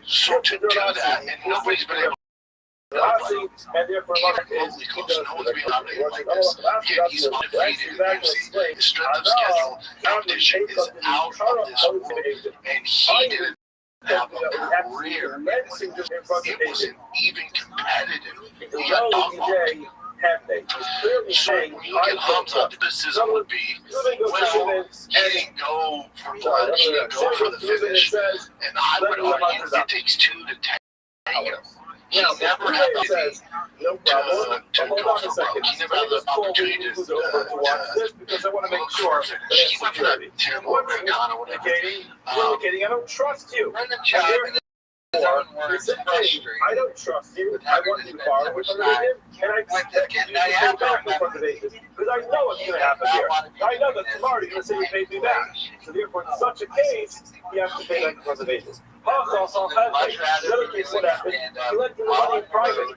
So to do that, and nobody's been able to do it, even remotely close, no one's been dominated like this. Again, he's undefeated in the UFC. His strength of schedule, competition is out of this world, and he didn't have a career. It wasn't even competitive. He got dog-walked. have they? He's clearly So saying, when you look at Hamza, the criticism would be, well, he didn't go for blood, he didn't go for the finish. And I would argue it takes two to tango. He never had the ability to go for broke. He never had the opportunity to because I want to make sure that he went for that terrible Americana or whatever. I don't trust you. Brendan Chapman is his own words frustrated. I don't trust you. I want you to borrow with Conservative, and I expect you to pay back with Conservative. Because I know what's going to happen here. I know that tomorrow you're going to say you paid me back. So therefore, in such a case, you have to pay back the Conservative. Also, the other case, what happened? He let the money in private.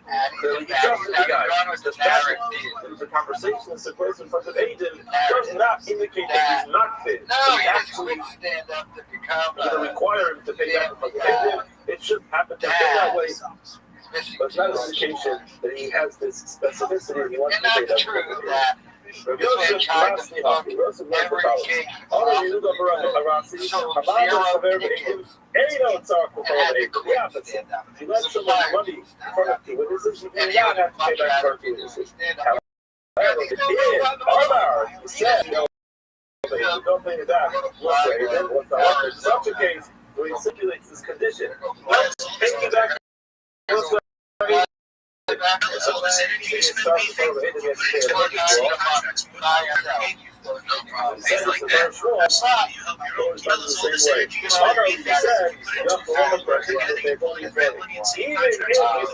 He trusted the guy. The fact that there was a conversation with the person in front of agent does not indicate that he's not fit. No, he he actually didn't stand up to become going to require him to pay back the agent. It should happen that way. But it's not an indication that he has this specificity and he wants and to not pay the back truth the that Joseph Lasny Hockey, Joseph Lasny Hockey, all the Yudah Barasi, Hamad Saver Be'edim, Eino Tzar Kufal Be'edim, the opposite. He let someone money in front of you, and this is, you do not have to pay back for it. However, if he did, Omar, he said, you know, don't pay it back. In such a case, where he stipulates this condition, let's pay you back. So this energy is going to be favorable. It's going to see the contracts. Things like that. Absolutely. You help your own. You know, so this energy is going to be favorable. Put it to fabric. I think you're going to get money and see contracts. No problem.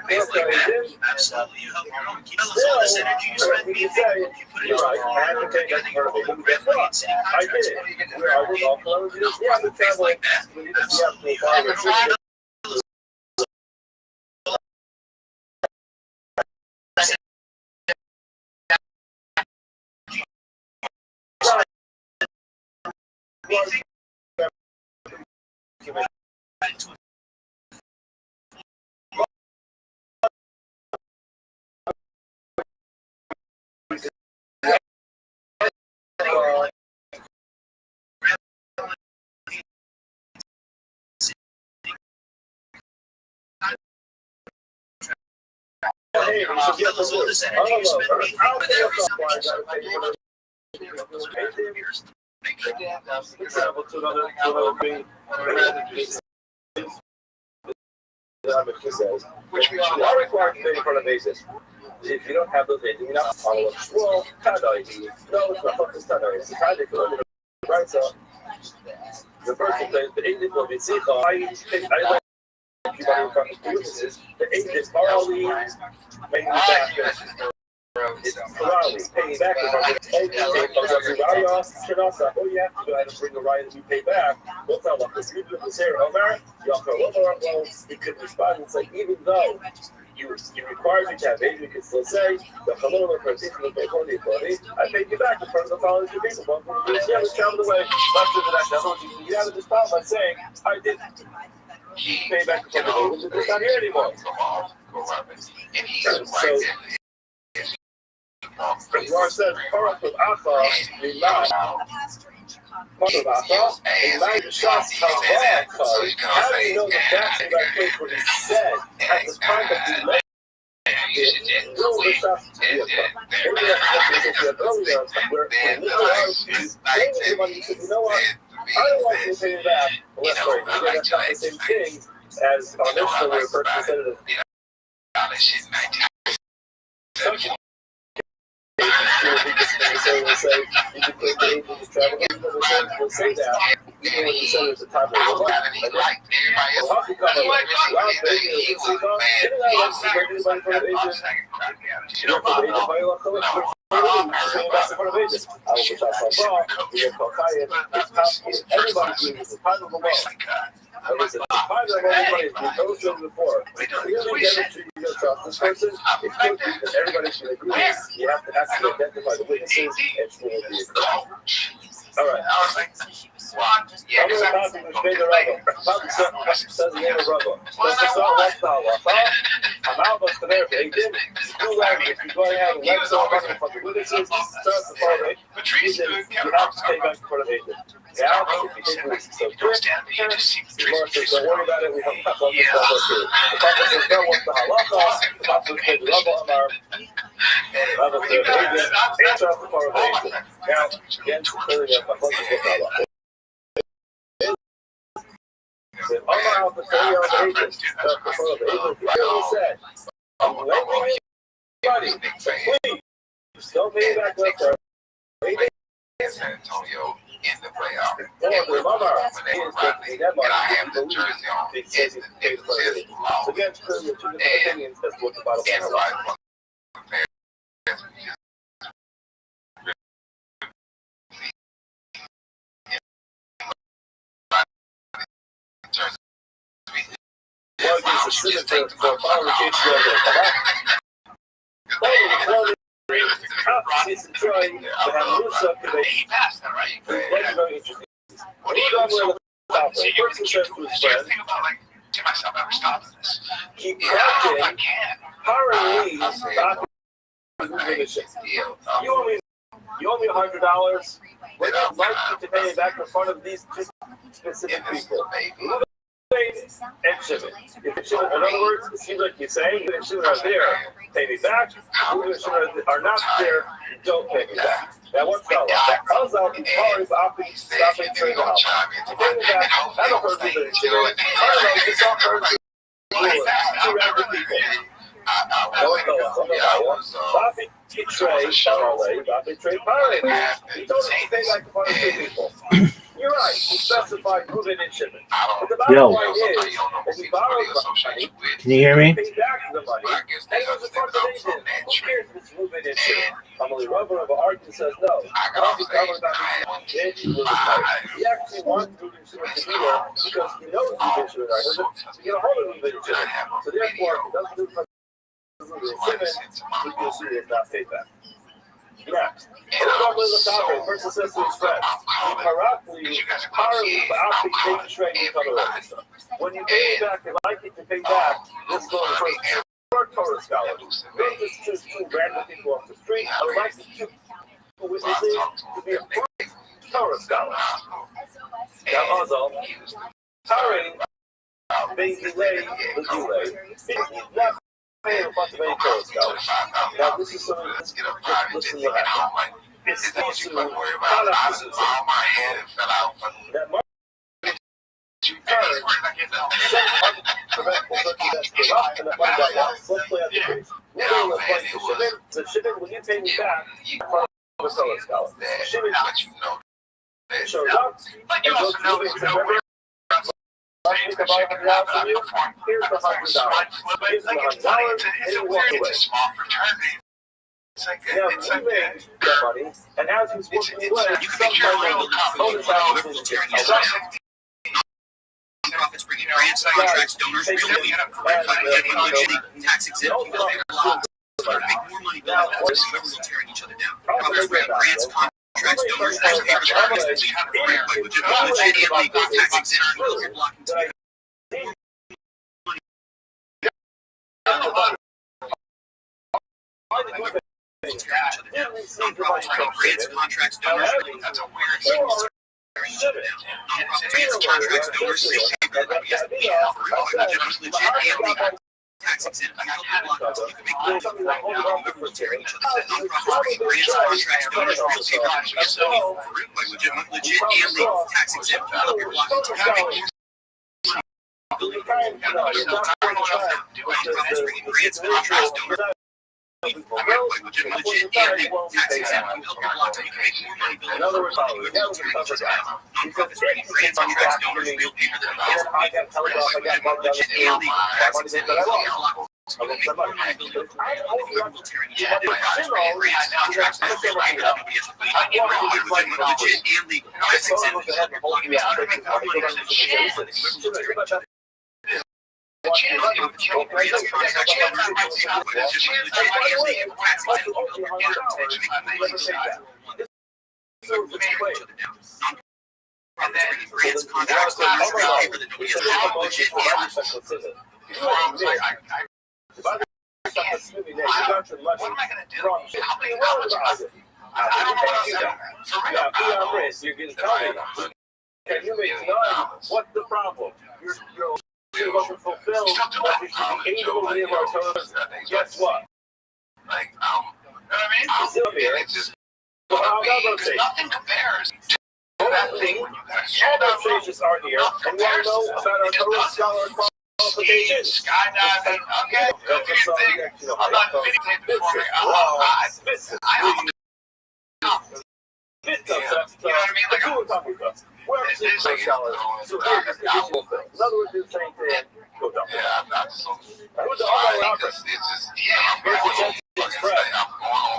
Things like that. Absolutely. You help your own. You know, so this energy is going to be favorable. You put it to fabric. I think you're going to get money and see contracts. Things like that. Absolutely. You help your own. All this energy you spend me with every which we are required to pay in front of basis. If you don't have those agents, you're not following. Well, Tadai. No, it's not fucking Tadai. It's Tadai. Right, so the person says the agent will be sick. I like everybody in front of businesses. The agents are only manufacturers. It's Ferrari paying back the money. Oh, you have to go ahead and bring the right and you pay back. What's that like? If you do this here, Omar, well, he could respond and say, even though you require me to have agent, you can still say, the hello, the person will pay for the authority. I paid you back. The person follows your people. Yeah, we traveled away. Let's do that. That's what you get out of this problem by saying, I didn't pay back the money. It's not here anymore. So, Gemara says, "Parach of Acha, Milad, Parach of Acha, Milad Shas Hava." How do you know that that's in that place where he said at the time that he left it? No, the Shas Hava. Maybe that's what he said earlier, where he said, "You know what? I don't want you to pay me back." Well, that's right. Maybe that's not the same thing as on this one where the person said it. We'll say you can put the agents travel. We'll say that even when you said it was a time of the month. How can come up Las Vegas and see them? Anybody from the agent? You know, for the agent, I will put that so far. We have Kokayim. It's possible. Everybody's doing this. It's part of the law. And listen, part of everybody, we've illustrated before. Really demonstrate you don't trust this person. It could be that everybody should agree. You have to actually identify the witnesses and school will be all right. I'm going to pass it to the Rabbi. Says the name of Rabbi. I'm out of there. They did. do like if you're going to have less motherfucking witnesses, start the party. Patrice You have to pay back for the agent. Yeah, if you take this, so don't worry about it. We have a couple of the stuff too. The couple says no, what's the halacha? The couple says Rabbi Amar. Rabbi says answer out the part of the agent. Now, again, clearly we have a bunch of halacha. Said Amar out the story of the agent. Start the part of the agent. He clearly said, I'm lending you money, so please don't pay back the agent. San Antonio in the playoff. And the mother is taking that money. And I have the jersey on. It says it pays for it. So again, clearly two different opinions as to what the bottom line is. Well, it's a citizen for power case to trying to have new subcommittee. He passed that, right? That's very interesting. What do you do? See, you think about, like, get myself ever stopping this. Keep Yeah, I don't know if I cracking. can. Power leads back to the mission. You owe me $100. We're not likely to pay it back in front of these two specific people. And shipment. If it's shipment, in other words, it seems like you're saying if shipment are there, pay me back. If shipment are not there, don't pay me back. Now what's that like? How's that? Stopping trade out. Pay me back. I don't heard you shipment. I don't know. It's all currency. Two random people. Stopping trade parlay. Stopping trade parlay. You don't pay back in front of two people. You're right. You specified moving and shipping. But the bottom line is, if you borrow money, Can you hear me? pay back the money. And it was a confirmation. Who cares if it's moving and shipping? Amelie Rubber of Arkansas says no. He actually wants moving and shipping to be there because he knows moving and shipping are to get a hold of moving and shipping. So therefore, if it doesn't do for moving and shipping, we can assume it's not paid back. Next, the person says to his friends, when you pay me back, if I get to pay back, this is going for a Torah scholar. Don't just choose two random people off the street. I would like the two witnesses to be a Torah scholar. Now, also, Torah may delay the delay. A bunch of any Torah scholars. Now, this is something that's going to listen to that. It's also that the shipment, when you pay me back, I'm a Torah scholar. Shipment shows up, and goes to the here's the $100 from you. Here's the $100. Here's the $100, and you walk away. Now, he made that money, and as he's walking away, Profits bringing grants, contracts, donors, really tax exempt people make more money building business than tearing each other down. Others bring grants, contracts, donors, taxpayers, legit and legal tax exempt people are blocking together. Grants, contracts, donors, that's a weird sequence. Grants, contracts, donors, legit and legal tax exempt. You can make money right now. People tearing each other. Nonprofits bring grants, contracts, donors, real estate companies, legit and legal tax exempt. You're blocking together. Building grants, contracts, donors. Legit and legal tax exempt. You help your block to make more money building nonprofits bringing grants, contracts, donors, real people that legit and legal tax exempt. You help your block to make more money building tearing each other down. Grants, contracts, donors, legit and legal tax exempt. You help your block to make more money building tearing each other. The chance of grants, contracts, and then grants, contracts, paper that nobody has legit and assuming that you got your money What am I going to do? from How many how hours? much is it? I don't know what Yeah. For real. Yeah, you're getting covered. And you make none. What's the problem? You're looking to fulfill what you should be able to live our terms. Guess what? Like, you know what I mean? It's still here. It's just Because nothing compares to that thing when you got a show down road. conversations are here. And you want to know about our total scholar qualifications? Skydiving, okay, go do your thing. I'm not videotaping for me. I Bits of you know what I mean? Like, who we're talking about? We're actually scholars. So here's the conditional thing. In other words, it's the same thing. Go down. yeah, I'm not so. Who's the other opera? It's just, yeah, I'm Here's the going chance to express. on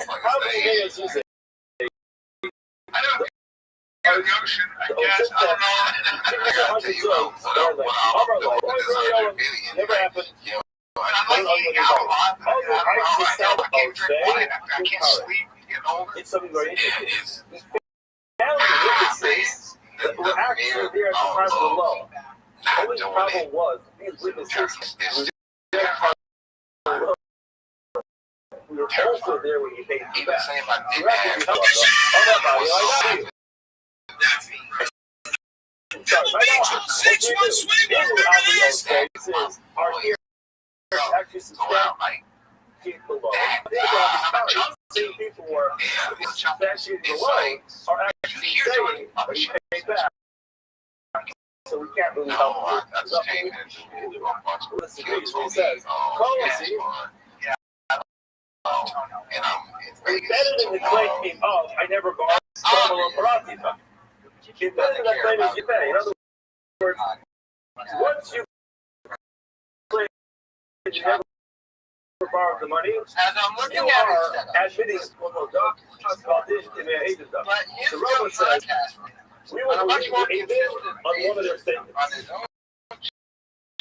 like How a many stage. days is it? I don't know. The ocean, I guess. I don't know. I gotta tell you Never happened. And I'm like eating out a lot. I can't drink wine. I can't sleep. Getting older. It's something very interesting. It's Witnesses that were actually there at the time of the law. The only problem was these witnesses we were also there when you paid them even back. saying my You dick have to be man. like that. Are here actually substantiate the law. Same people who are substantiating the law are actually saying that you pay back. So we can't really help you. Listen to what he says. Policy embedded in the claim came up. I never borrowed Prativa. Embedded in that claim is you pay. In other words, once you claim that you never borrowed the money, As I'm looking you at are it, admitting, well, no, Doc talks about this in their agent stuff. but The his Roman says, podcast we will much believe more a bit on one of their statements. on his own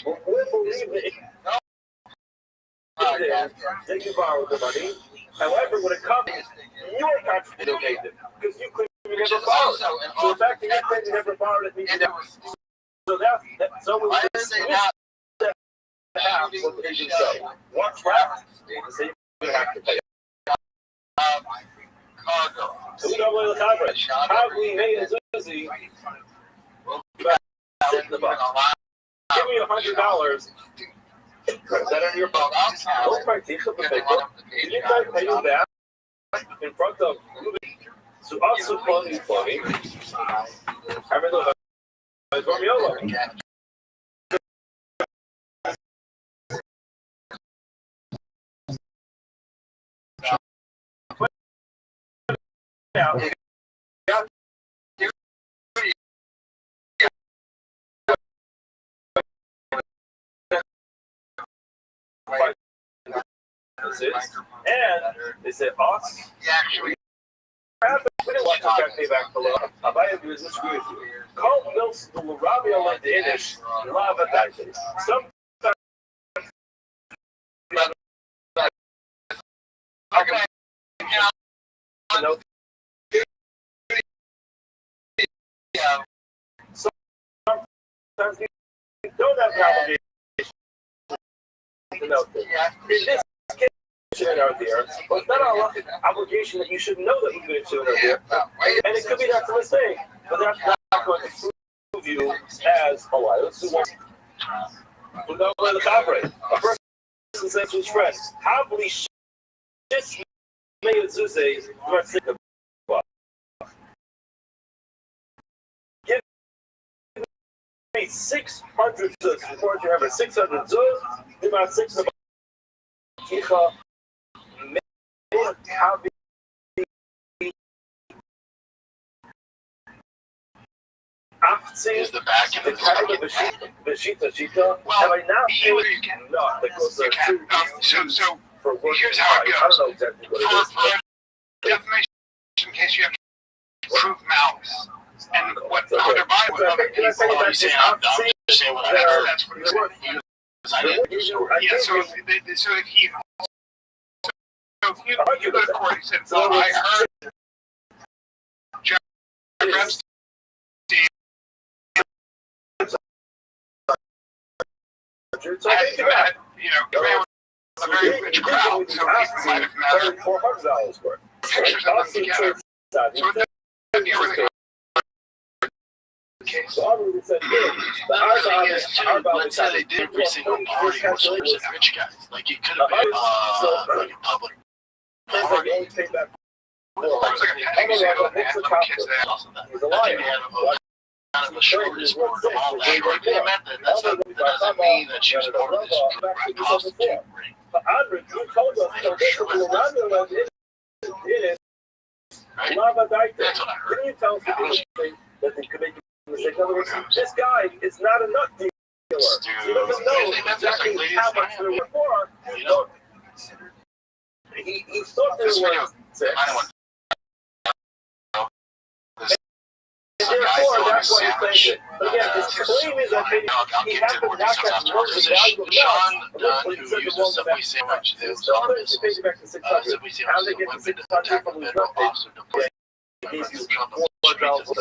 We believe that that you borrowed the money. However, when it comes to your contribution, because you couldn't even never borrow it. So the fact that you couldn't never borrow it means you never. So that's so we why are they not half what the agent say. What's left? They say you have to pay. cargo? So we don't really look over it. How we made it easy? Sit in the box. Give me $100. Is that on your phone? Those my teeth up the paper. Did you guys pay you back in front of so also funny. I remember Romeo. Yeah. And they said, us? Actually, We didn't want to pay back the law. I have to disagree with you. Call Mills the Rabbi Rothschild the Inish, love at that day. Sometimes. okay. No. Yeah. Sometimes you don't have an obligation to know things. In this case, out there, but it's not an obligation that you should know that you're going to out there. And it could be that's a mistake, but that's not going to prove you as a liar. Who don't let us operate. A person says to his friend, how will he just made it Zeus says, you are sick of give me 600 Zeus. Before you have 600 Zeus, you have 6 of Kicha. Is the back of the Shita. Have I now paid? No, because there are 2 so for working here's how it hard. goes. I don't know exactly what it is. For defamation case, you have to prove malice. And what other Bible people are saying, I'm just saying what I heard. That's what it is. I didn't do so. Yeah, so if he, so if you go to court and said, well, I heard Jeff Epstein. So I think that, You know, a very rich crowd, so he might have matched $400 for it. pictures of them together. So it didn't be really case. So all we said, The other thing is, too, let's say they did every single party was for rich guys. Like, it could have been like a public party. It was like a panic example, they had little kids there. I think they had kind of the shortest part of all that. Short payment, that doesn't mean that she was part of this prostitute ring. Andre, you told us, Right? That's what I heard. Can you tell us that they could make a mistake? In other words, this guy is not a nut dealer. He doesn't know exactly how much they're worth for. You know? He thought they were worth six. Therefore, that's why he's saying it. But again, his claim is that he happened to knock that one with value of nuts. Who uses the Subway sandwich, the dollar missiles. Subway How they sandwich is a get weapon to to attack a federal officer deployed. He gives you Trump on the streets of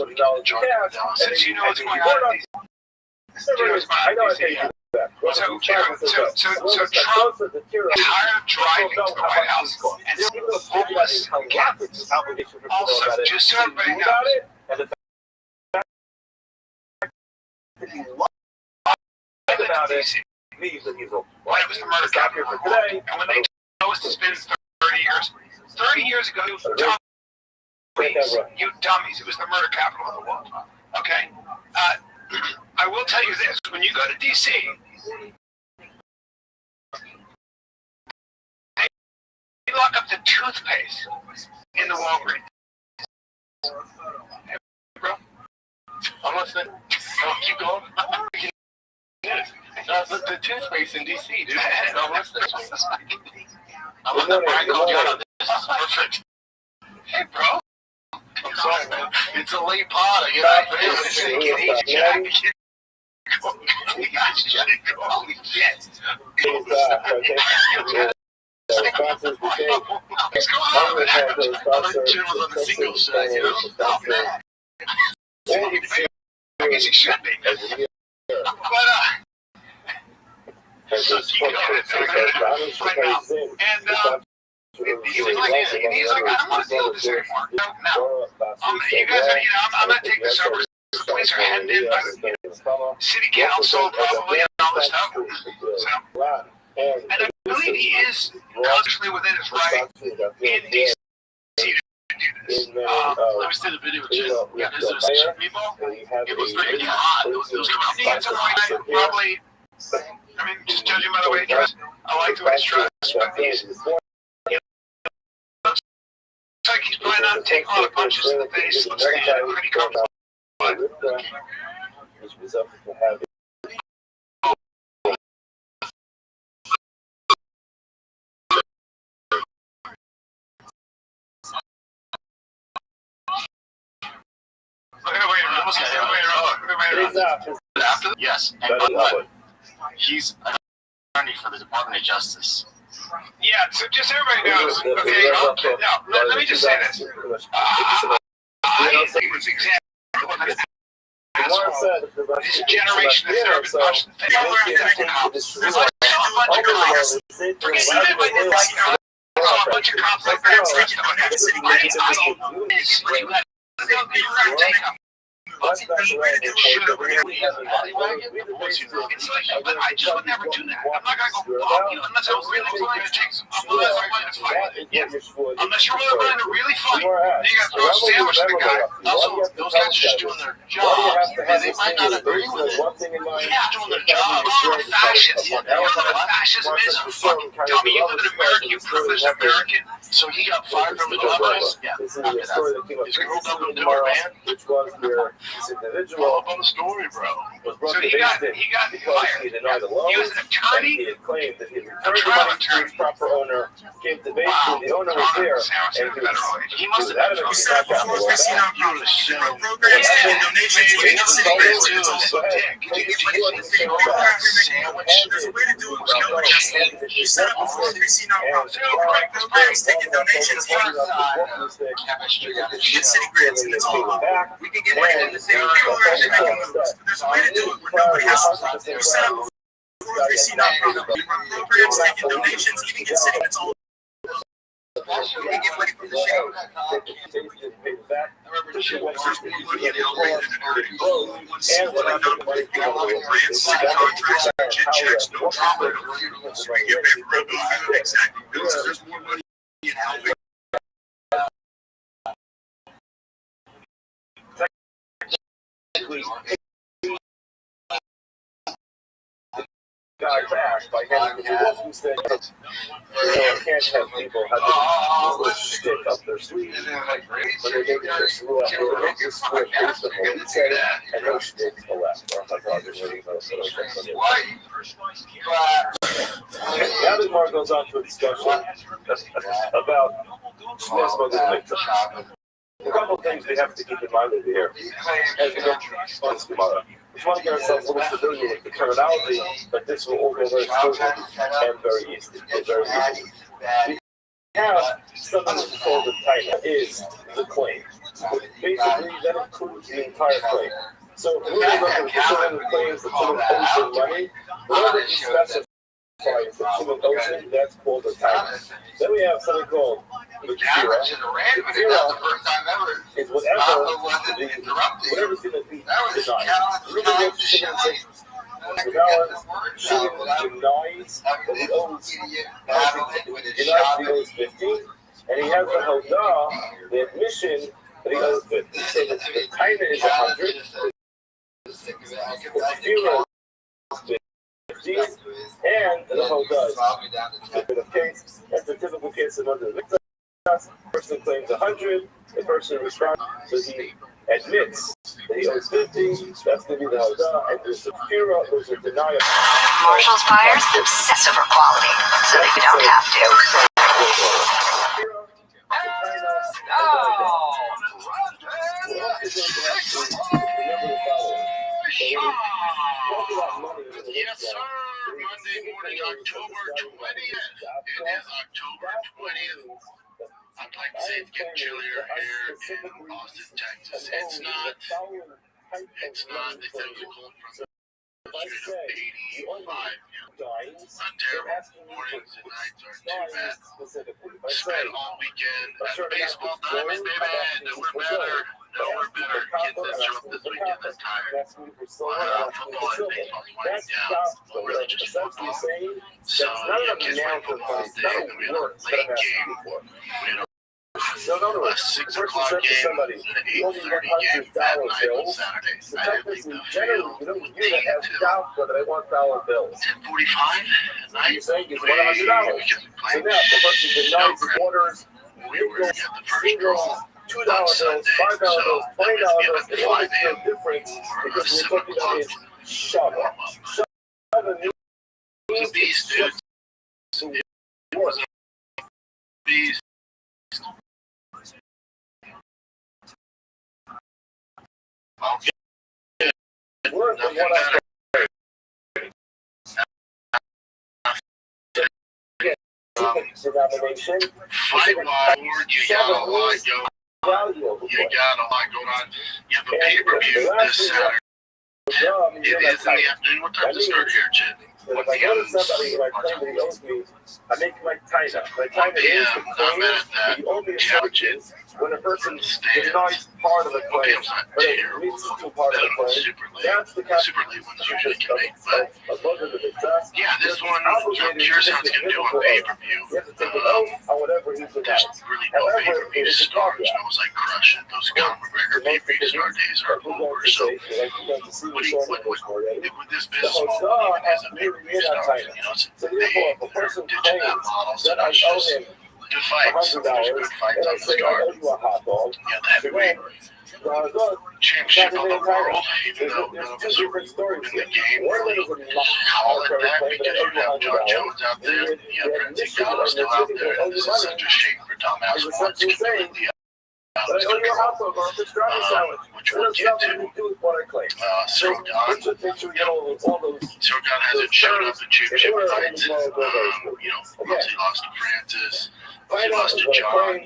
the $4 cash. Since you know what's going on, I know I paid you back. so Trump tired of driving to the White House and seeing the homeless encampments. Also, just so everybody knows, about it, me, but he's a when it was the murder capital of the world, and when they told us to spend 30 years ago, you dummies, it was the murder capital of the world. Okay? I will tell you this, when you go to D.C., they lock up the toothpaste in the Walgreens. Hey, bro, I'm listening. Oh, keep going. The toothpaste in DC, dude. I'm listening. I'm on the Brian called you out on this. This is perfect. hey, bro. I'm sorry, man. It's a late pod. I get out there. Holy shit. What's going on, man? I thought Jim was on the single side, you know? Oh, man. I guess he should be. But, he was like, I don't want to deal with this anymore. No. You guys are, I'm not taking this over. The police are heading in by the city council, probably, and all this stuff. So, and I believe he is constantly within his right in DC to do this. Let me see the video, Jim. Yeah, is it a Super Meatball? It was very hot. It was coming out. He gets annoyed, probably. I mean, just judging by the way he dressed, I like the way he's dressed, but he's, looks like he's probably not taking a lot of punches in the face. Looks like he's pretty comfortable. After yes, and by the way, he's an attorney for the Department of Justice. Yeah, so just so everybody knows, okay, now, let me just say this. I think it was exactly what this generation of service punch. There's like a bunch of cops. Forget even a bunch of cops like that. It's like, but I just would never do that. I'm not gonna go fuck you unless I'm really willing to take some. Unless I'm willing to fight. Yes. Unless you're willing to really fight, then you gotta throw a sandwich at the guy. Also, those guys are just doing their jobs, and they might not agree with it. They're just doing their jobs. Oh, fascist! You know what fascism is? You fucking dummy! You live in America. You privileged American. So he got fired from the office. Yeah. This is a story that came up His girl doubled to her man. which was where this individual Follow up on the story, bro. was So brought he to got because he fired. denied the loan. He was an And attorney. he had claimed that he had returned the money to his proper owner, came to base when the owner was there, and He must have been set up a full casino programs and donations with the city grants. It's also there's a way to do it. We set up a full casino programs taking donations get city grants, and it's all we can get it in the city. There's a way to do it where nobody has to. We set up a grocery scene up, programs, taking donations, even get sitting. It's all. We get ready for the show. I remember the show was first more money in LA than an article. One single non-political grants, contracts, jet checks, no drama, no funerals. You pay for it, exactly. Bills, there's more money in LA. Guy back by having to do this instead. You can't have people have to stick up their sleeve, but they make this rule out of this switch based on what it said, and no stick to the left. Or like Roger Williams, now that Mark goes on to a discussion about Smith's mother's. A couple of things we have to keep in mind over here as we go on tomorrow. We want to get ourselves a little familiar with the terminology, but this will all go very smoothly and very easily. We have something that's called the title, is the claim. Basically, that includes the entire claim. So if we look at the someone claims that someone owes them money, whatever you specify that someone owes them, that's called the title. Then we have something called the kira. Is whatever's going to be denied. Remember what Shimon says. Shimon denies that he owes 15, and he has the hodah, the admission that he owes 50. So the taina is 100, the kira is 50, and the hodah is 50. That's the typical case of under the person claims 100, the person responds, so he admits that he owes 50, that's going to be the hodah, and there's a kira, there's a denial. Marshall's buyers obsess over quality, so they don't have to. Yes, sir. Monday morning, October 20th. It is October 20th. I'd like to say it's getting chillier here in Austin, Texas. It's not. They said it was cold from 85. Not terrible. Mornings and nights aren't too bad. Spent all weekend at baseball diamonds, baby. We're better. We're better. Kids that show up this weekend that's tired. Football and baseball's winding down. Well, really just football. So, kids play football all day. And we had a late game. We had a 6 o'clock game and an 8:30 game that night on Saturday. I didn't leave the field until 10:45 at night. Because we played snowbird. We were at the first draw on Sunday, so that meant we had a 5 a.m. or a 7 o'clock warm-up. It was a beast, dude. It was a beast. Nothing better. Fight wise, you got a lot going on. You have a pay-per-view this Saturday. It is in the afternoon. What time does it start here, Chad? If I go to somebody who I claim that he owes me, I make my taina. My taina is the claim that he owes me a certain when a person denies part of the claim, but it meets two parts of the claim. That's the Super late ones usually can make, but yeah, this one, I'm curious how it's going to do on pay-per-view. There's really no pay-per-view stars. I was like crushing those Conor McGregor pay-per-view star days are over. So, with this business model, even as a pay-per-view star, they they're ditching that model, so now it's just good fights. There's good fights on this card. Yeah, the heavyweight championship of the world, even though none of us are in the game, really call it that because you have John Jones out there, you have Prince Igalo still out there, and this is such a shame for Tom House Sports completely out. It's going to be wrong. Which we'll get to. Sorgon hasn't shown up in championship fights. Once he lost to Francis, once he lost to John,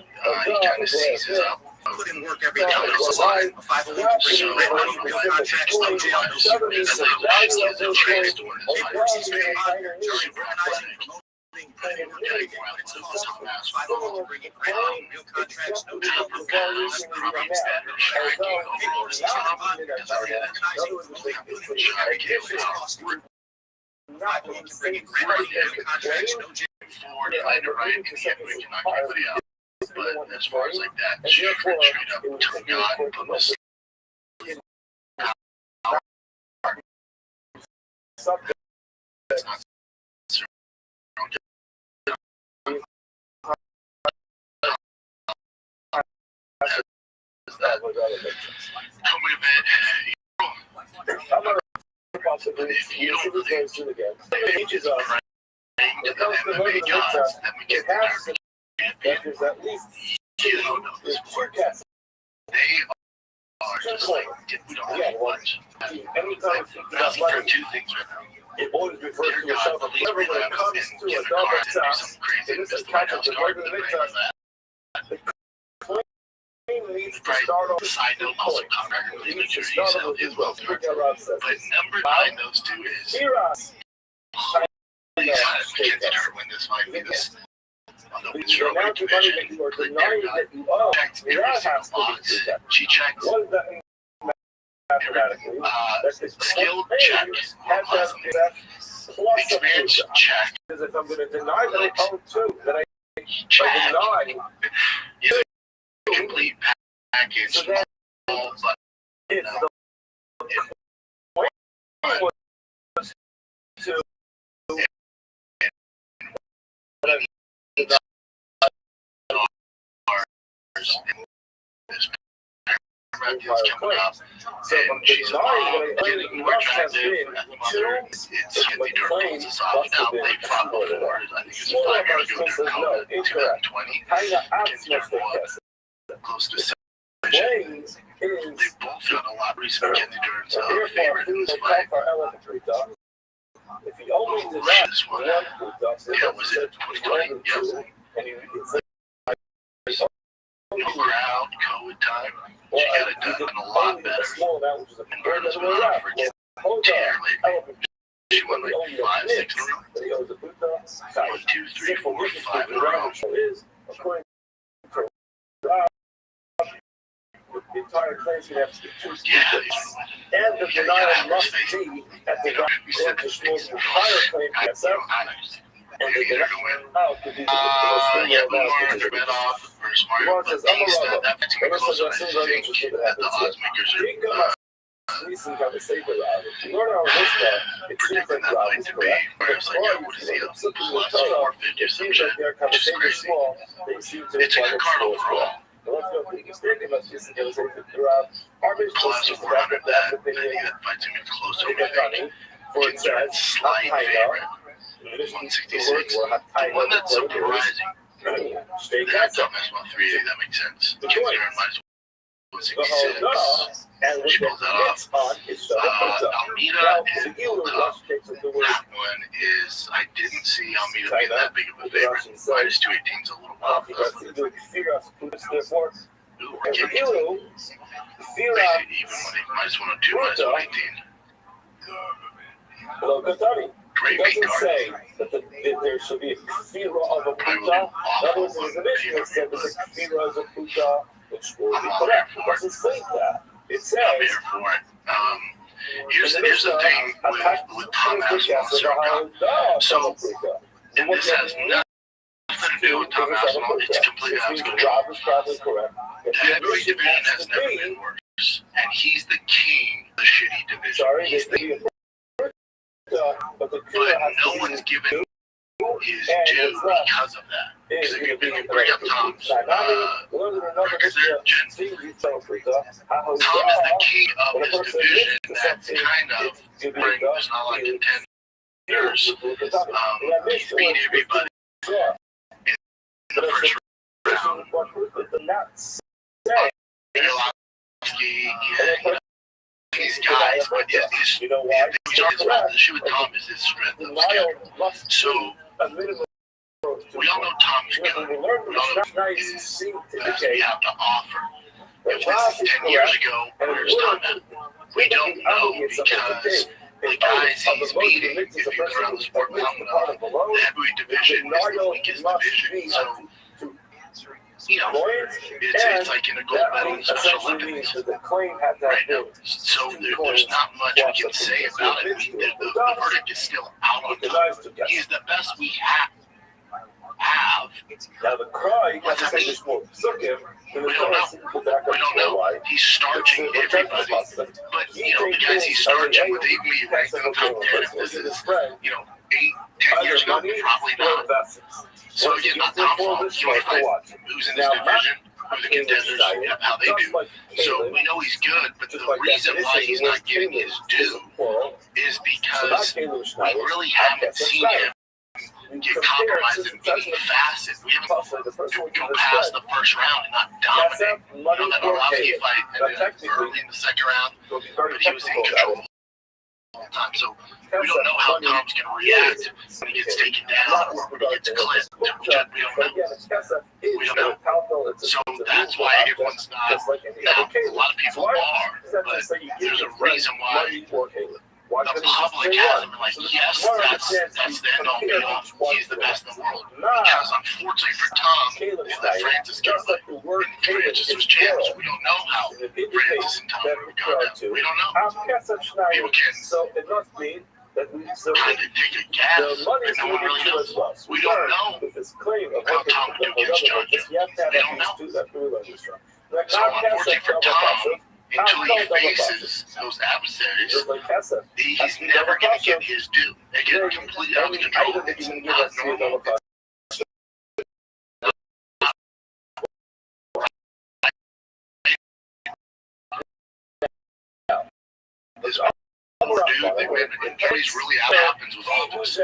he kind of seizes up. put in work every day. Also, a 501c red money, real contracts, no jail, no secrets. That's the highest level trade store. Overseas trade organizing, promoting, everything. It's awesome. 501 bringing red money, real contracts, no jail, no secrets. Corrupt standard, shacking, overseas trade, organizing, promoting, everything. Across the board. 501 bringing red money, real contracts, no jail. Ford tried to write and he had to knock everybody out. But as far as like that, straight up to God and put this. That's not that if you don't believe to the MMA gods that we get the champion, you don't know the sport. They are just like, we don't have much. I'm asking for two things right now. It always refers to itself as whenever when it comes to a double toss, it is a catch of the regular toss. The claim needs to start off Side note, also Tom Berger believes New Jersey is well through. But number 9, those two is. I can't let her win this fight. This. Although it's your own division, checked every single box. She checked. Skilled check. Experience check. Because if I'm going to deny that I own two, then I check. Is a complete package. So that But it's no. Coming up, and she's a mom, getting more attractive. As a mother, it's Cynthia Durkins is off. Now, they fought before. I think it's 5 years ago during COVID, 2020. Cynthia won close to 7. They both got a lot. Reason Mackenzie Dern's favorite in this fight. If he only did This one, yeah, was it 2020? Yes. No crowd, COVID time. She got it done a lot better. And Verna's went on for entirely. She won like 5, 6 in a row. 1, 2, 3, 4, 5 in a row. The entire claim's going to have to be 2 speakers. Yeah, And the denial must be at the entire claim PSF. And they get out to do yeah, Lamar bit off versus Mario Batista. That fits me closer, I think, that the odds makers are recent conversation around it. You learn our list it seems predicting like that Rob fight is to be. correct. Where it's like, yeah, what is he up? Plus 450 or some shit, which is crazy. It's a good card overall. Plus 400 that, I think that fight's gonna be closer, I think. It's slight favorite. 166. The one that's surprising. That's not minus 130, that makes sense. Considering minus 166. She pulls that off. Almeida and Volkov. That one is, I didn't see Almeida being that big of a favorite. Minus 218 is a little wild. Ooh, we're getting even when minus 102, minus 118. Great It big doesn't card. say that there should be a kfira of a puta. That was his division that said there's a kfira of a puta, which will be correct. It doesn't say that. It says. I'm here for it. Here's the thing with Tom Aspinall. So, and this has nothing to do with Tom Aspinall. It's completely out of control. Rob is probably correct. The heavyweight division has never been worse, and he's the king of the shitty division. Sorry, He's the, but no one's given his due because of that. Because if you bring up Tom's records there, Jen, Tom is the king of his division. That's kind of bring there's not a lot of contenders. He's beat everybody in the first round. These guys, but his the issue with Tom is his strength of schedule. So we all know Tom's good. We all know his that we have to offer. if this is 10 years ago, where's Tom at? We don't know because the guys he's beating, if you've been around the sport long enough, the heavyweight division is the weakest division. So, it's like in a gold medal in the Special Olympics right now. So there's not much we can say about it. The verdict is still out on Tom. He's the best we have. Now the cry, What's that mean? We don't know. He's starching everybody. But, the guys he's starching with, even when you rank them top 10, if this is, 8-10 years ago, probably not. So again, not Tom's fault. You want to find who's in this division, who the contenders, how they do. So we know he's good, but the reason why he's not getting his due is because we really haven't seen him get compromised in any facet. We haven't go past the first round and not dominate. That Arlovsky fight ended up early in the second round, but he was in control the whole time. So we don't know how Tom's going to react when he gets taken down or when he gets clipped. We don't know. So that's why everyone's not. Now, a lot of people are, but there's a reason why the public hasn't been like, yes, that's the end all be all. He's the best in the world. Because unfortunately for Tom, Francis got and Francis was champs. We don't know how Francis and Tom would have gone down. We don't know. People can kind of take a guess, but no one really knows. We don't know how Tom would do against John Jones. We don't know. So unfortunately for Tom, until he faces those adversaries, he's never going to get his due. They get completely out of control. It's not normal. It's overdue. They win. And Trace really happens with all this.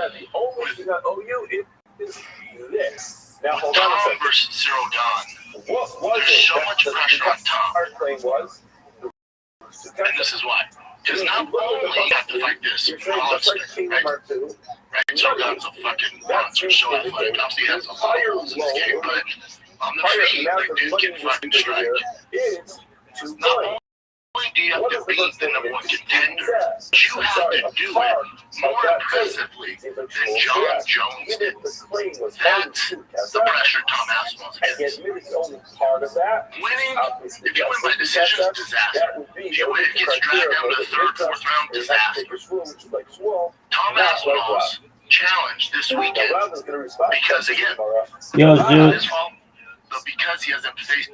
With Tom versus Cyril Gahn, there's so much pressure on Tom. And this is why. Because not only you have to fight this monster, right? So God's a fucking monster, so athletic. Obviously, he has a lot of rules in this game, but on the feet, the dude can fucking strike. Not only do you have to beat the number one contender, you have to do it more impressively than John Jones did. That's the pressure Tom Aspinall's against. Winning, if you win by decision, it's disaster. If you win, it gets dragged down to the third, fourth round, disaster. Tom Aspinall's challenge this weekend, because again, not his fault, but because he hasn't faced.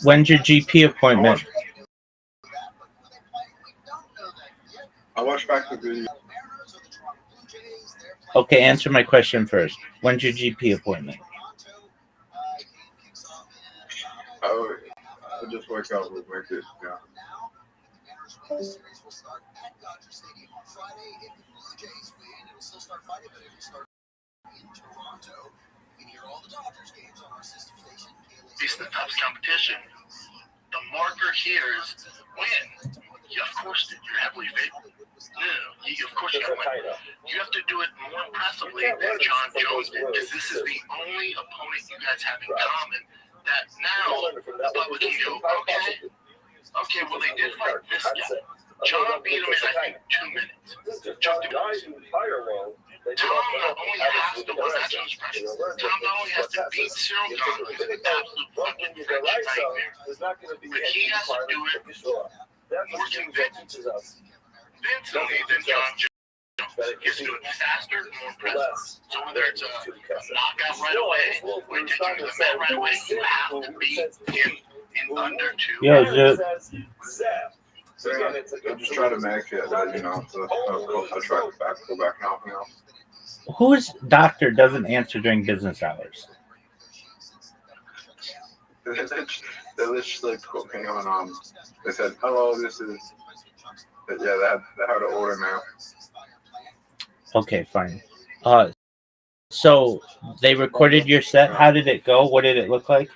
When's your GP appointment? I watched back the video. Okay, answer my question first. When's your GP appointment? I just wake up with my kids. Yeah. It's the toughest competition. The marker here is win. Yeah, of course, you're heavily favored. No, of course you gotta win. You have to do it more impressively than John Jones did, because this is the only opponent you guys have in common that now the public can go, okay, well, they did fight this guy. John beat him in, I think, 2 minutes. Just 2 minutes. Tom not only has to win that Jones pressure, Tom not only has to beat Cyril Gahn, who's an absolute fucking French nightmare, but he has to do it more convincingly than John Jones. He has to do it faster and more impressive. So whether it's a knockout right away, or you take him to the mat right away, you have to beat him in under 2 Yo, I just try to make it, so I try to go back now. whose doctor doesn't answer during business hours? They just like cooking on. They said, "Hello, this is." But yeah, they had to order now. Okay, fine. So they recorded your set. How did it go? What did it look like?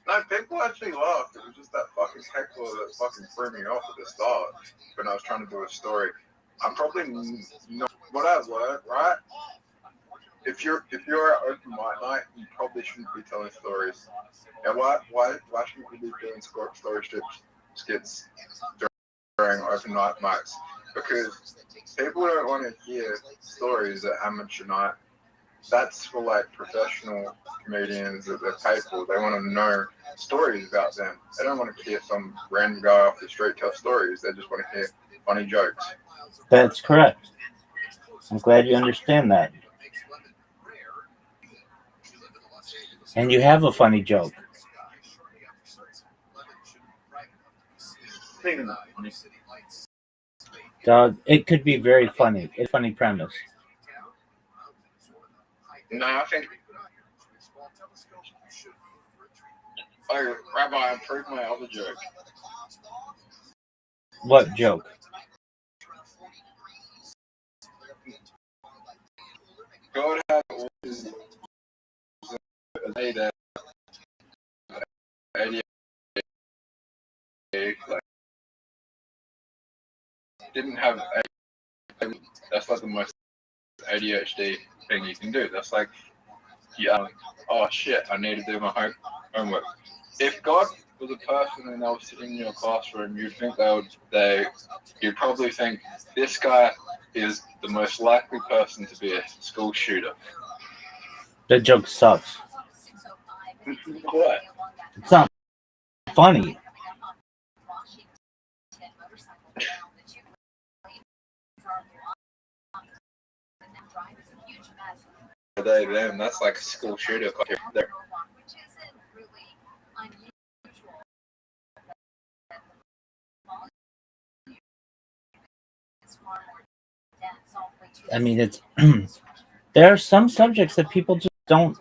No, people actually laughed. It was just that fucking heckler that fucking threw me off at the start when I was trying to do a story. I'm probably not what I learned, right? If if you're at open mic night, you probably shouldn't be telling stories. And why shouldn't we be doing story skits during open mic nights? Because people don't want to hear stories at amateur night. That's for like professional comedians that they're paid for. They want to know stories about them. They don't want to hear some random guy off the street tell stories. They just want to hear funny jokes. That's correct. I'm glad you understand that. And you have a funny joke. Dog, it could be very funny. It's a funny premise. No, I think. Oh, Rabbi, I improved my other joke. What joke? God had always a day that like, didn't have that's like the most ADHD thing you can do. That's like, yeah, oh shit, I need to do my homework. If God was a person and they were sitting in your classroom, you'd probably think this guy is the most likely person to be a school shooter. That joke sucks. What? It's not funny. Them, that's like a school shooter. I mean, it's there are some subjects that people just don't.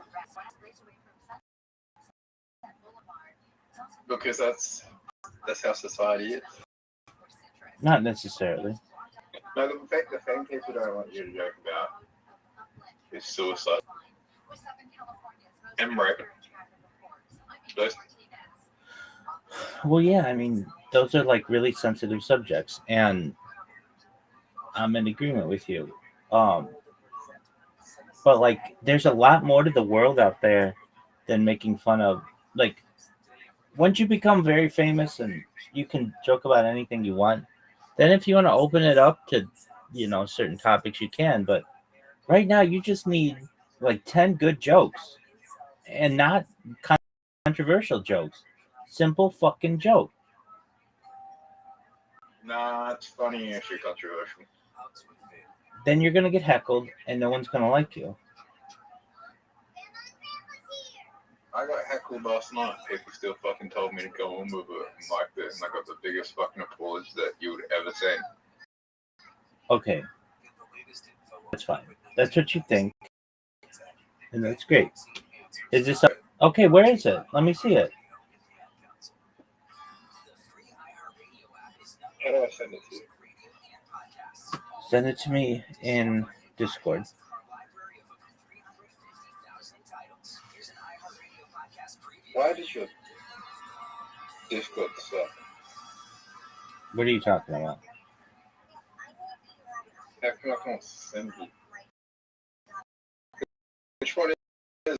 Because that's how society is. Not necessarily. No, the thing people don't want you to joke about is suicide and rape. Well, yeah, I mean, those are like really sensitive subjects, and I'm in agreement with you. But like, there's a lot more to the world out there than making fun of. Like, once you become very famous and you can joke about anything you want, then if you want to open it up to, certain topics, you can. But right now, you just need like 10 good jokes, and not controversial jokes. Simple fucking joke. Nah, it's funny if you're controversial. Then you're gonna get heckled, and no one's gonna like you. I got heckled last night. People still fucking told me to go on with it and like this, and I got the biggest fucking applause that you would ever seen. Okay, that's fine. That's what you think, and that's great. Is this okay? Where is it? Let me see it. How do I send it to you? Send it to me in Discord. Why did your Discord suck? What are you talking about? How come I can't send you? Which one is it?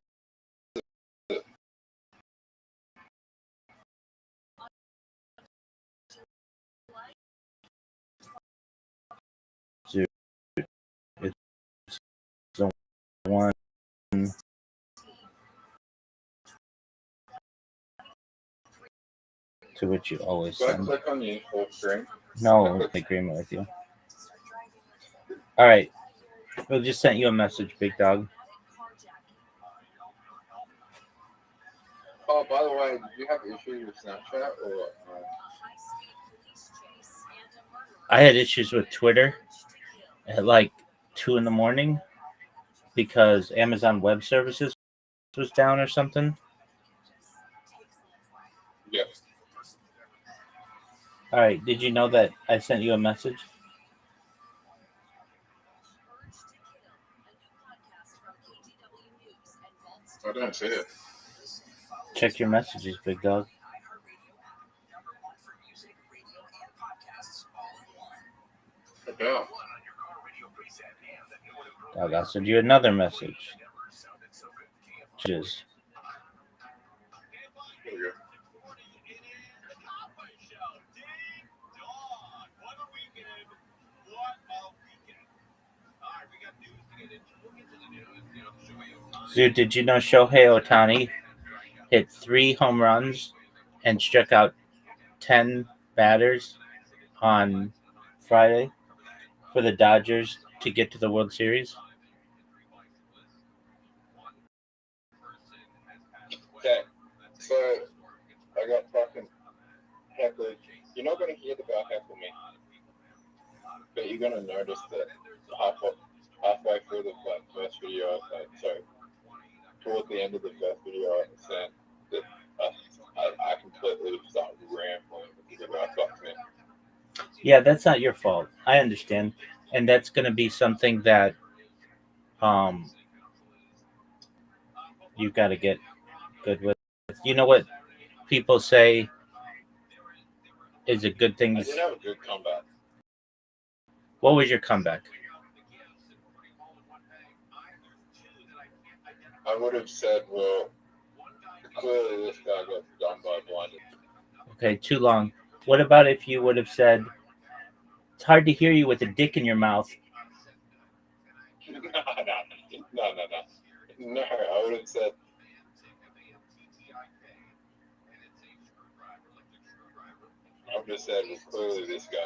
It's the one to which you always Do I send. click on you full screen? No, I'm in agreement with you. All right. We just sent you a message, big dog. Oh, by the way, did you have issues with Snapchat or? I had issues with Twitter at like 2 a.m. because Amazon Web Services was down or something. Yeah. All right. Did you know that I sent you a message? I don't see it. Check your messages, big dog. About. Dog, I'll send you another message. Just There we go. dude, did you know Shohei Ohtani hit 3 home runs and struck out 10 batters on Friday for the Dodgers to get to the World Series? Okay, so I got fucking heckled. You're not going to hear the guy heckle me, but you're going to notice that halfway through the first video, toward the end of the first video, I said that I completely start rambling because the guy fucked me. Yeah, that's not your fault. I understand. And that's going to be something that you've got to get good with. You know what people say is a good thing? I did have a good comeback. What was your comeback? I would have said, well, clearly this guy got done by blinded. Okay, too long. What about if you would have said, it's hard to hear you with a dick in your mouth? No, I would have said, well, clearly this guy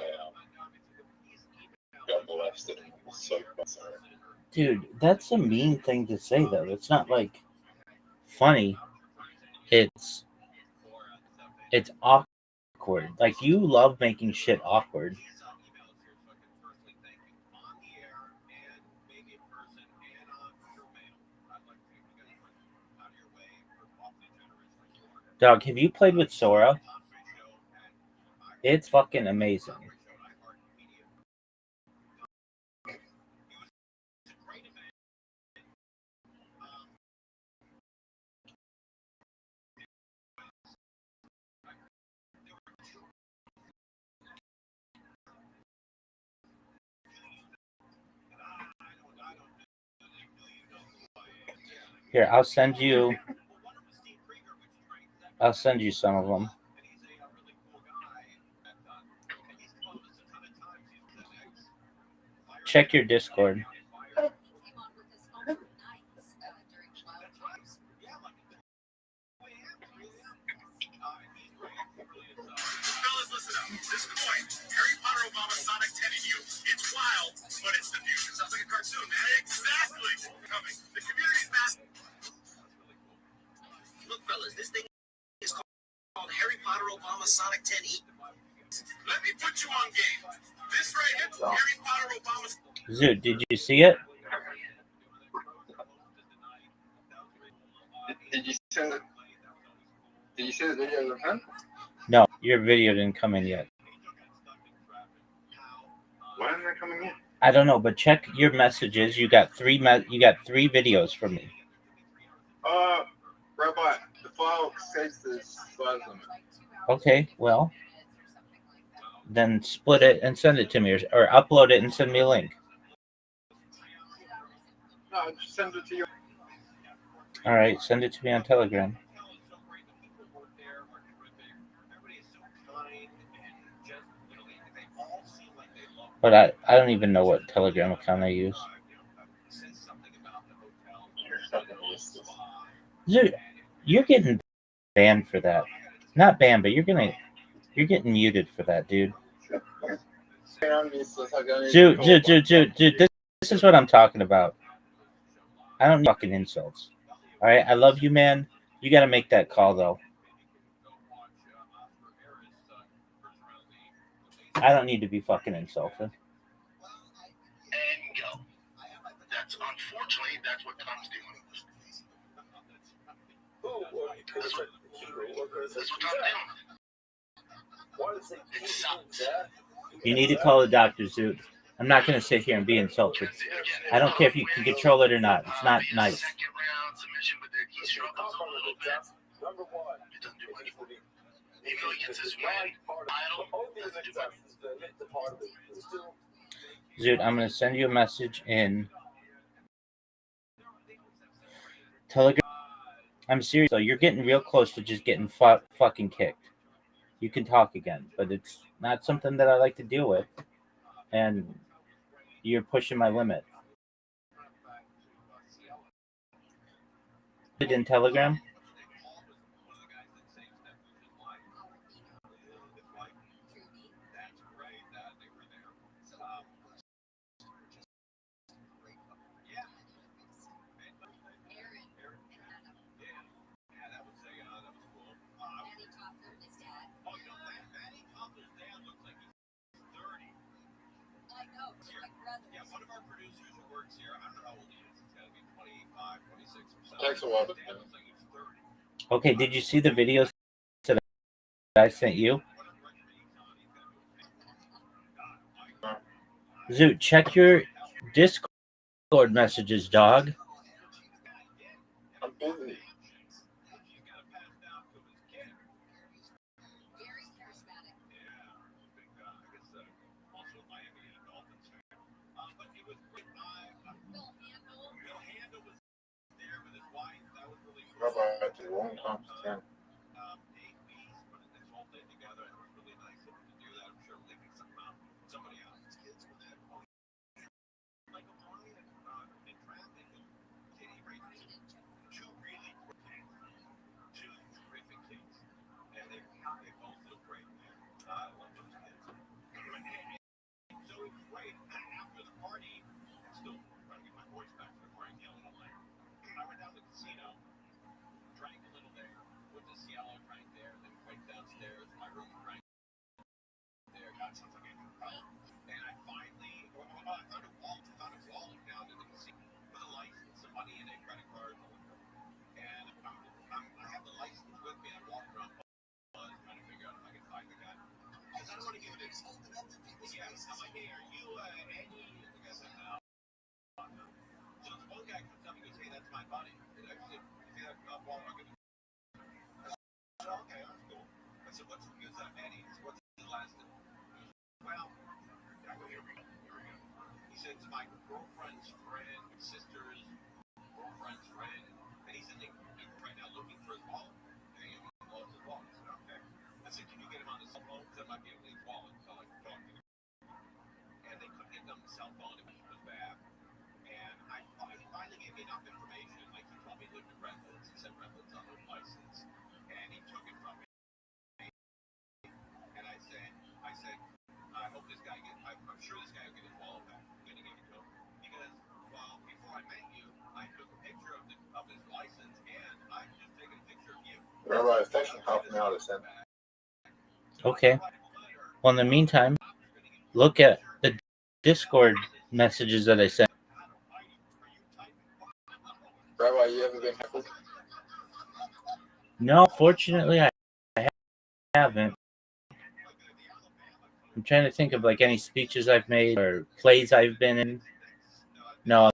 got molested. So sorry. Dude, that's a mean thing to say, though. It's not like funny. It's awkward. Like, you love making shit awkward. Dog, have you played with Sora? It's fucking amazing. Here, I'll send you some of them. Check your Discord. Fellas, listen up. This coin, Harry Potter, Obama, Sonic 10 in you. It's wild, but it's the future. Sounds like a cartoon, man. Exactly. Coming. The community's massive. Look, fellas, this thing is called Harry Potter, Obama, Sonic 10E. Let me put you on game. This right here, Harry Potter, Obama. Zoot, did you see it? Did you send it? Did you send the video to him? No, your video didn't come in yet. Why isn't it coming in? I don't know, but check your messages. You got three videos from me. Rabbi, the file says the size limit. Okay, well, then split it and send it to me, or upload it and send me a link. No, just send it to you. All right, send it to me on Telegram. But I don't even know what Telegram account I use. Dude, you're getting banned for that. Not banned, but you're getting muted for that, dude. Dude, this is what I'm talking about. I don't need fucking insults. All right, I love you, man. You got to make that call, though. I don't need to be fucking insulted. And go. Unfortunately, that's what Tom's doing. That's what Tom's doing. It sucks. You need to call the doctor, Zoot. I'm not going to sit here and be insulted. I don't care if you can control it or not. It's not nice. Second round submission, but he struggles a little bit. It doesn't do much for him. Even though he gets his win, doesn't do much. Zoot, I'm going to send you a message in Telegram. I'm serious though. You're getting real close to just getting fucking kicked. You can talk again, but it's not something that I like to deal with. And you're pushing my limit. In Telegram. Takes a while. Okay, did you see the videos that I sent you? Zoot, check your Discord messages, dog. I'm busy. Rabbi, I took a long time to turn. Rabbi, thanks for helping me out. Okay. Well, in the meantime, look at the Discord messages that I sent. Rabbi, you ever been heckled? No, fortunately, I haven't. I'm trying to think of like any speeches I've made or plays I've been in. No,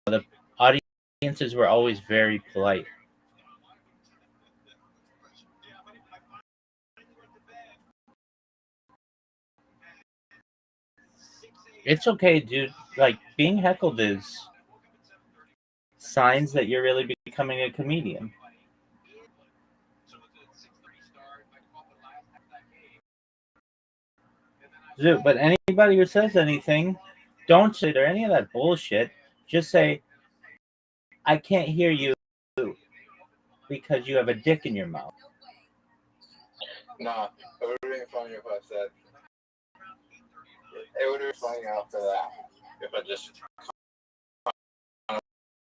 the audiences were always very polite. It's okay, dude. Like, being heckled is signs that you're really becoming a comedian. Dude, but anybody who says anything, don't say or any of that bullshit. Just say, I can't hear you because you have a dick in your mouth. Nah, it would have been funny if I said. It would have been funny after that if I just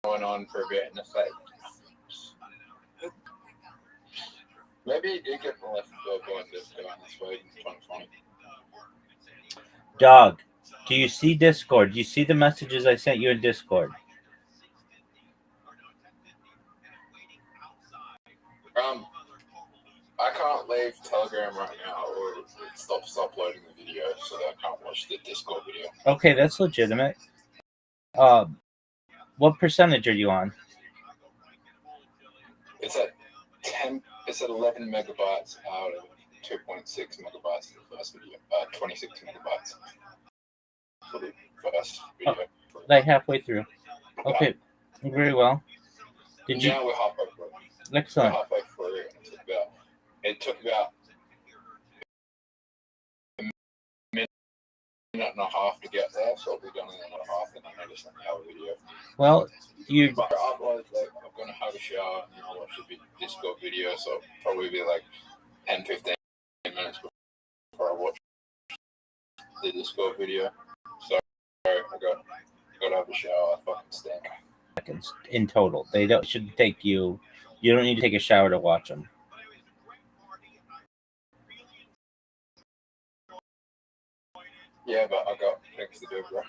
went on for a bit and it's like. Maybe he did get molested going this way in 2020. Dog, do you see Discord? Do you see the messages I sent you in Discord? I can't leave Telegram right now or it stops uploading the video so that I can't watch the Discord video. Okay, that's legitimate. What percentage are you on? It's at 10. It's at 11 megabytes out of 2.6 megabytes for the first video. 26 megabytes for the first video. Like halfway through. Okay, very well. Now we're halfway through. Excellent. halfway through, and it took about a minute and a half to get there, so I'll be done in a half, and then I just sent out a video. Well, you But otherwise, like, I'm gonna have a shower and I'll watch the Discord video, so it'll probably be like 10-15 minutes before I watch the Discord video. So I gotta have a shower. I fucking stink. seconds in total. They should take you. You don't need to take a shower to watch them. Yeah, but I got things to do, bro.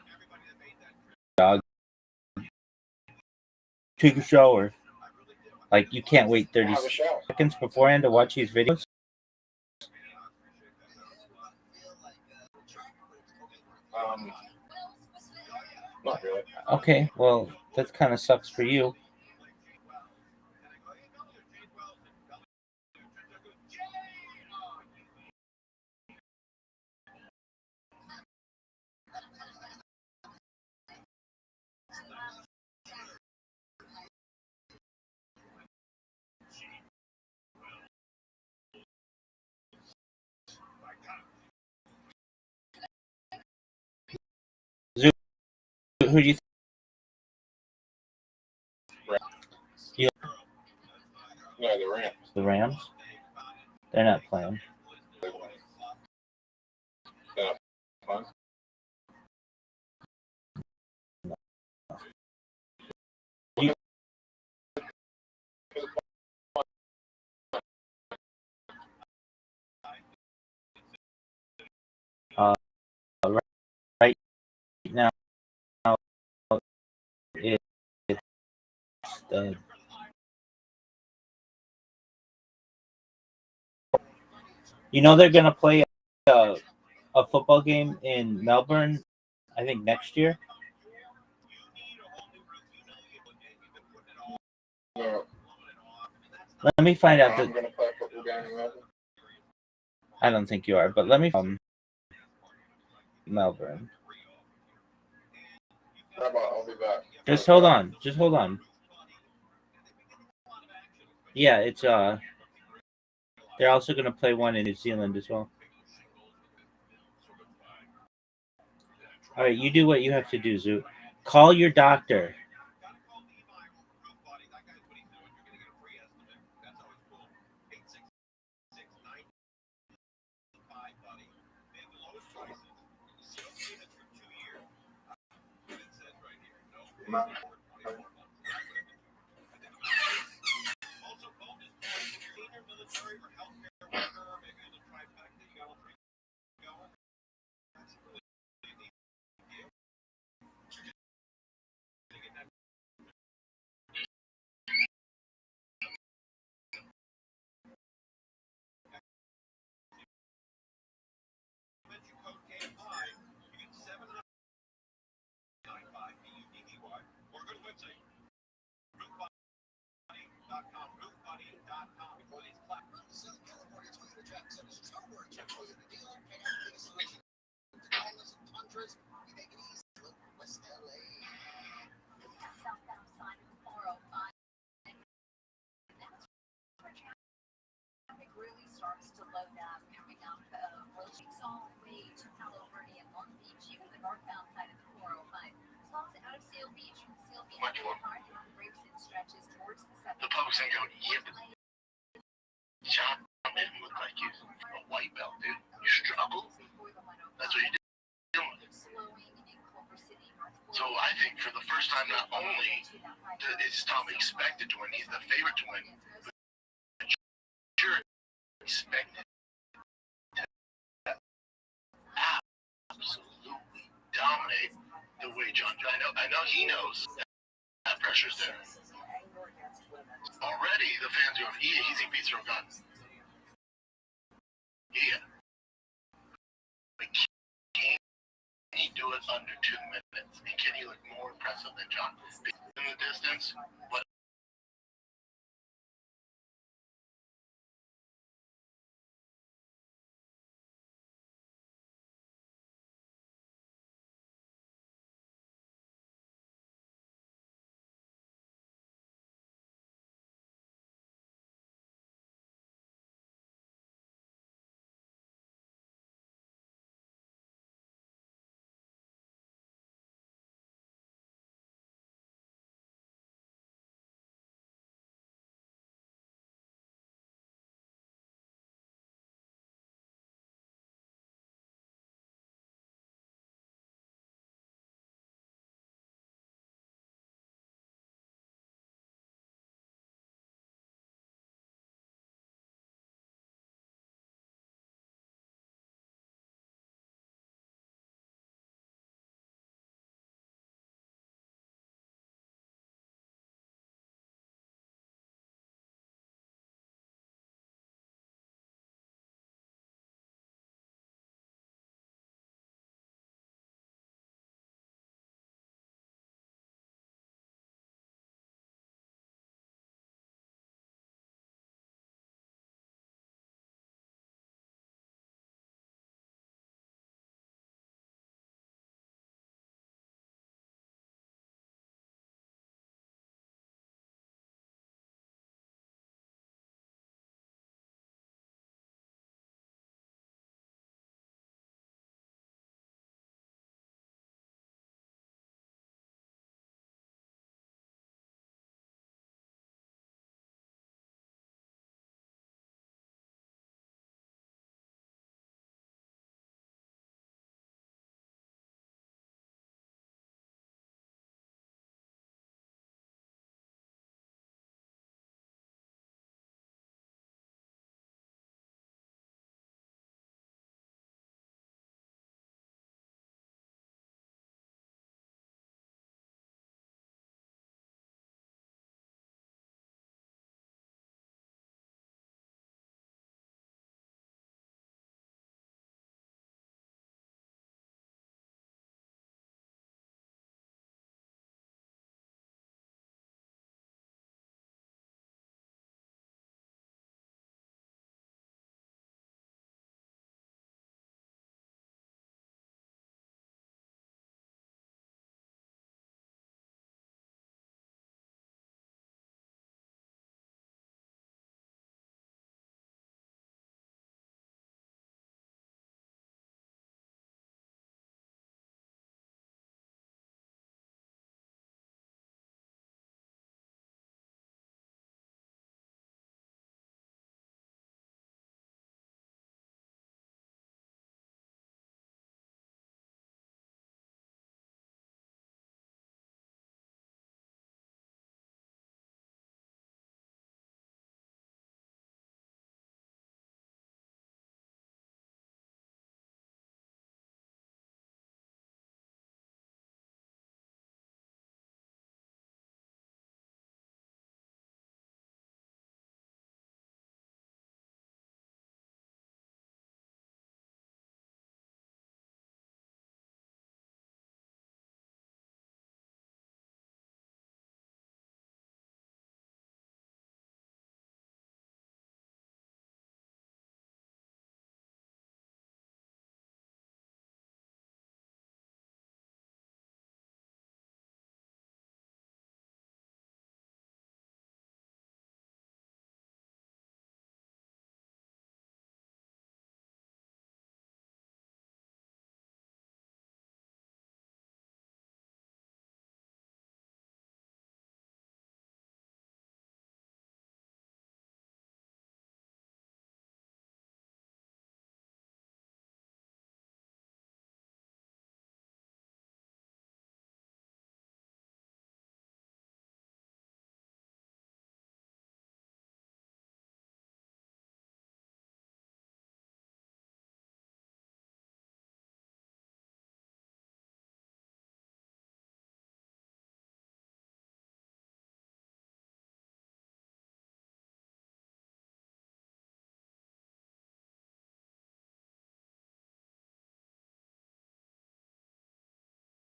Dog, take a shower. Like you can't wait 30 Have a shower. seconds beforehand to watch these videos. Not really. Okay, well that kind of sucks for you. Who do you think? No, the Rams. The Rams? They're not playing. They're not fun. Right now, it's the they're gonna play a football game in Melbourne, I think next year. No, Let me find out. I'm gonna play a football game in Melbourne. I don't think you are, but let me Melbourne. Rabbi, I'll be back. Just hold on. Yeah, it's they're also gonna play one in New Zealand as well. All right, you do what you have to do, Zoo. Call your doctor. Much more. The public's gonna go, yeah, but John didn't look like you. A white belt, dude. You struggle? That's what you did. So I think for the first time, not only is Tom expected to win, he's the favorite to win, but you're expected to absolutely dominate the way John. I know he knows that pressure's there. Already the fans are easy beats from guns. Yeah. But can he do it under 2 minutes? And can he look more impressive than John? In the distance, but